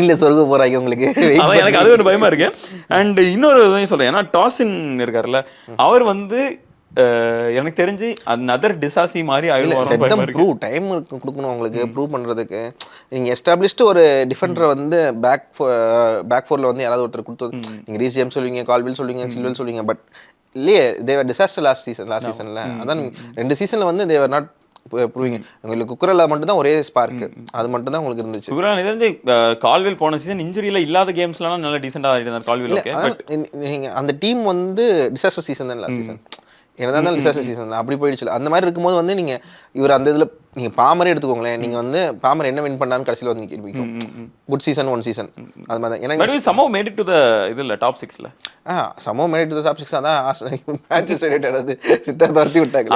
இல்ல சொர்க்க போறாங்க உங்களுக்கு. அதான் எனக்கு அது ஒரு பயமா இருக்கு. அண்ட் இன்னொரு இதையும் சொல்றேன், ஏன்னா டாஸின் இருக்காருல்ல, அவர் வந்து எனக்கு தெரிஞ்சு அதர் டிசாசி மாதிரி ப்ரூவ் டைம் கொடுக்கணும் உங்களுக்கு ப்ரூவ் பண்றதுக்கு. நீங்க எஸ்டாப்ளிஷ்டு ஒரு டிஃபெண்டரை வந்து பேக் ஃபோர்ல வந்து யாராவது ஒருத்தர் கொடுத்து, நீங்க ரீஸ் ஜேம்ஸ் சொல்லுவீங்க, கால்வில் சொல்லுவீங்க, சில்வெல் சொல்லுவீங்க, பட் இல்லையே தேவர் டிசாஸ்டர் லாஸ்ட் சீசன்ல. அதான் 2 சீசன்ல வந்து தேவர் நாட் ப்ரூவிங். உங்களுக்கு குக்கரலா மட்டும் தான் ஒரே ஸ்பார்க், அது மட்டும் தான் உங்களுக்கு இருந்துச்சு. குக்கரலா இது கால்வில் போன சீசன் இன்ஜுரியில இல்லாத கேம்ஸ்லாம் நல்ல டீசென்ட்டா ஆடிட்டார் கால்வில். நீங்க அந்த டீம் வந்து டிசாஸ்டர் சீசன் தான் லாஸ்ட் சீசன். என்னதான் டிசாஸ்டர் சீசன் தான் அப்படி போயிடுச்சு. அந்த மாதிரி இருக்கும்போது வந்து நீங்க இவர் அந்த இதுல நீங்க பாமரே எடுத்துக்கோங்களேன். நீங்க வந்து பாமர் என்ன வின் பண்ணான்னு கடைசியில் வந்து கேள்விக்கும் குட் சீசன் 1 சீசன் அது மாதிரி தான். எனக்கு somehow made it to the இதுல டாப் 6ல somehow made it to the top 6 அதான் மான்செஸ்டர் யுனைட்டட் அது வித்தர்த்தி விட்டாங்க.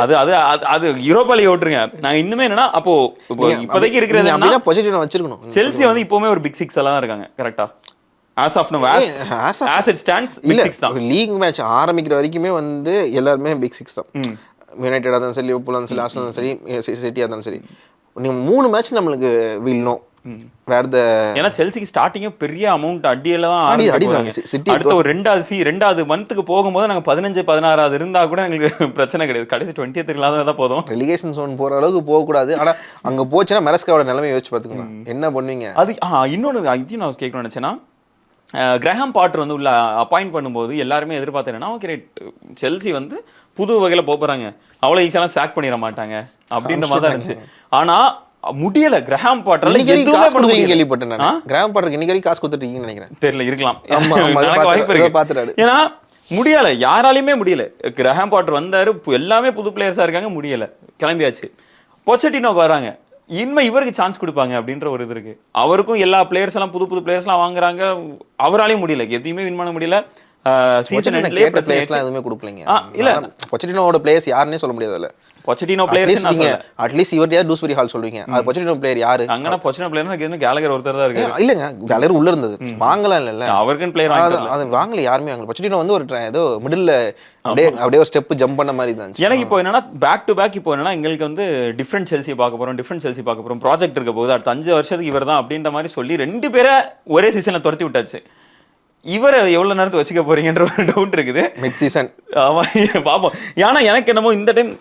அது யூரோப்பா லீக் ஓட்றீங்க. நான் இன்னுமே என்னன்னா அப்போ இப்போதைக்கு இருக்கிறது அப்படியே பொசிஷனை வச்சிருக்கணும். செல்சி வந்து இப்போவுமே ஒரு பிக் 6 எல்லாம் தான் இருக்காங்க கரெக்ட்டா. as of now as it stands big 6 தான். லீக் மேட்ச் ஆரம்பிக்கிற வரைக்குமே வந்து எல்லாரும் பிக் 6 தான். யுனைட்டடா இருந்தாலும் சரி, லிவர்பூல் இருந்தாலும் சரி, ஆர்சனல் இருந்தாலும் சரி, சிட்டியா இருந்தாலும் சரி, நீங்க 3 மேட்ச் நம்மளுக்கு வில் நோ வேர் த ஏன்னா செல்சிக்கு ஸ்டார்டிங்கே பெரிய அமௌண்ட் அடியில தான் அடி ஆரம்பிக்க தான் போறாங்க. சிட்டி அடுத்த ஒரு ரெண்டாவது மந்த்துக்கு போகும்போது நாங்க 15-16 இருந்தா கூட எங்களுக்கு பிரச்சனை கிடையாது. கடைசி 20th இல்லாத தான் போதும். ரெலிகேஷன் ஜோன் போற அளவுக்கு போக கூடாது. ஆனா அங்க போச்சுன்னா மெரஸ்காவோட நிலைமை யோசிச்சு பாத்துக்கோங்க, என்ன பண்ணுவீங்க. அது இன்னொன்னு இதையும் நான் கேட்கணும்னு நினைச்சேன்னா, கிரஹாம் பாட்டர் வந்து உள்ள அப்பாயிண்ட் பண்ணும்போது எல்லாருமே எதிர்பார்த்து என்னன்னா, ஓகே செல்சி வந்து புது வகையில போறாங்க, அவ்வளவு ஈஸியெல்லாம் சாக் பண்ணிட மாட்டாங்க அப்படின்ற மாதிரி தான் இருந்துச்சு. ஆனா முடியல. கிரஹாம் பாட்டர்ல எதுவுமே பண்ண முடியல. கேள்விப்பட்டேன் நான். கிரஹாம் பாட்டருக்கு இன்னைக்கு வரைக்கும் காசு கொடுத்துட்டீங்கன்னு நினைக்கிறேன். தெரியல, இருக்கலாம். ஆமா, எனக்கு வாய்ப்பு இருக்கு. பாத்துறாரு. ஏன்னா முடியல, யாராலையுமே முடியல. கிரஹாம் பாட்டர் வந்தாரு, எல்லாமே புது பிளேயர்ஸா இருக்காங்க, முடியல, கிளம்பியாச்சு. பொச்சட்டினோக்கு வராங்க, இனிமே இவருக்கு சான்ஸ் கொடுப்பாங்க அப்படின்ற ஒரு இது இருக்கு. அவருக்கும் எல்லா பிளேயர்ஸ் எல்லாம் புது பிளேயர்ஸ் எல்லாம் வாங்குறாங்க, அவராலையும் முடியல, எதையுமே வின் பண்ண முடியல. சீசன் எண்ட்லயே பிரச்சனை எதுவுமே கொடுக்கலங்க. இல்ல பொச்சட்டினோவோட பிளேயர்ஸ் யாருன்னே சொல்ல முடியாதுல்ல. பொச்சட்டினோ பிளேயர்ஸ் நீங்க அட்லீஸ்ட் இவர் யார் டூஸ்பரி ஹால் சொல்றீங்க, அது பொச்சட்டினோ பிளேயர் யாரு? அங்கனா பொச்சட்டினோ பிளேயர்னா கேலகர் ஒருத்தர் தான் இருக்கு. இல்லங்க, கேலகர் உள்ள இருந்தது, வாங்கலாம் இல்ல. அவர்கன் பிளேயர் அது வாங்கல, யாருமே வாங்கல. பொச்சட்டினோ வந்து ஒரு ஏதோ மிடில்ல அப்படியே ஒரு ஸ்டெப் ஜம்ப் பண்ண மாதிரி தான். எனக்கு இப்போ என்னன்னா பேக் டு பேக் இப்போ என்னன்னா எங்களுக்கு வந்து டிஃப்ரெண்ட் செல்சி பார்க்க போறோம், ப்ராஜெக்ட் இருக்க போகுது, அடுத்த 5 வருஷத்துக்கு இவர் தான் அப்படின்ற மாதிரி சொல்லி 2 பேரை ஒரே சீசன்ல துரத்தி விட்டாச்சு. இவரை எவ்வளவு நேரத்துக்கு வச்சுக்க போறீங்கன்ற ஒரு டவுட் இருக்குது. மிட் சீசன் ஆமா, பாப்போம். ஏன்னா எனக்கு என்னமோ இந்த டைம்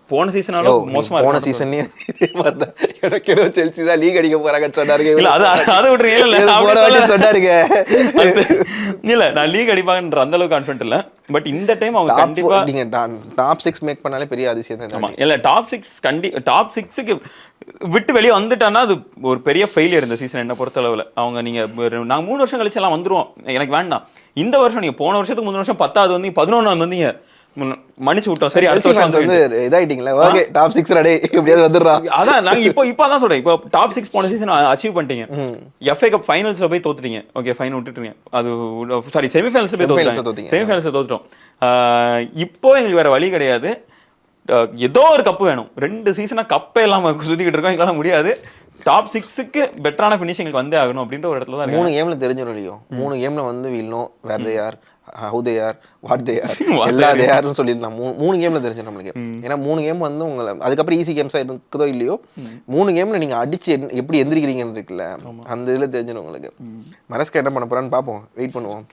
போன சீசனால மோசமா போன சீசன்லயே இதே மாதிரி தான் எனக்கு ஏதோ செல்சி தான் லீக் அடிக்க போறாங்கன்னு சொன்னாருங்க. இல்ல அதை விட்டுறீங்க. இல்ல சொன்னாருங்க, இல்ல நான் லீக் அடிப்பாங்கன்ற அந்த அளவுக்கு கான்ஃபிடன்ட் இல்ல. பட் இந்த டைம் அவங்க கண்டிப்பா நீங்க டாப் 6 மேக் பண்ணாலே பெரிய அதிசயம் தான். ஆமா, இல்ல டாப் 6க்கு விட்டு வெளியே வந்துட்டான்னா அது ஒரு பெரிய ஃபெயிலியர் இந்த சீசன் என்ன பொறுத்த அளவுல. அவங்க நீங்க நாங்க 3 வருஷம் கழிச்சு எல்லாம் வந்துருவோம், எனக்கு வேண்டாம். இந்த வருஷம் நீங்க போன வருஷத்துக்கு 3 வருஷம் 10வது வந்து 11வது வந்தீங்க, மன்னிச்சு விட்டோம். சரி, அடுத்த வருஷம் வந்து இதாயிட்டீங்களா? ஓகே, டாப் 6 ரெடி எப்படியாவது வந்துடுறா. அதான் நாங்க இப்போ அதான் சொல்றேன். இப்போ டாப் 6 போன சீசன் அச்சீவ் பண்ணிட்டீங்க. FA கப் ஃபைனல்ஸ்ல போய் தோத்துட்டீங்க. ஓகே, ஃபைனல் விட்டுட்டீங்க. அது சாரி செமிஃபைனல்ஸ்ல போய் தோத்துட்டீங்க. செமிஃபைனல்ஸ்ல தோத்துட்டோம். இப்போ எங்களுக்கு வேற வழி கிடையாது. ஏதோ ஒரு கப்பு வேணும். 2 சீசனா கப்பே இல்லாம சுத்திக்கிட்டு இருக்கோம், எங்களால முடியாது. டாப் 6க்கு பெட்டரான ஃபினிஷ் எங்களுக்கு வந்தே ஆகணும் அப்படின்ற ஒரு இடத்துல தான் 3 கேம்ல தெரிஞ்சிடும் இல்லையோ. 3 கேம்ல வந்து will know where they are, how they are, what they are, எல்லா they are னு சொல்லிடலாம். 3 கேம்ல தெரிஞ்சிடும் நம்மளுக்கு. ஏன்னா 3 கேம் வந்து உங்களை அதுக்கப்புறம் ஈஸி கேம்ஸா இருக்குதோ இல்லையோ, 3 கேம்ல நீங்க அடிச்சு எப்படி எந்திரிக்கிறீங்கன்னு இருக்குல்ல, அந்த இதுல தெரிஞ்சிடும் உங்களுக்கு. மரஸ்கா என்ன பண்ண போறான்னு பாப்போம், வெயிட் பண்ணுவோம்.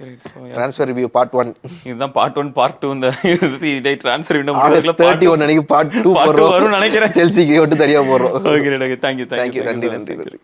ட்ரான்ஸ்ஃபர் ரிவ்யூ பார்ட் 1 இதுதான் பார்ட் 1 பார்ட் 2 இந்த ட்ரான்ஸ்ஃபர் விண்டோ ஆகஸ்ட் 31 அன்னைக்கு பார்ட் 2 வரும் நினைக்கிறேன். செல்சிக்கு ஒட்டு தனியா போறோம். Okay, thank you. நன்றி.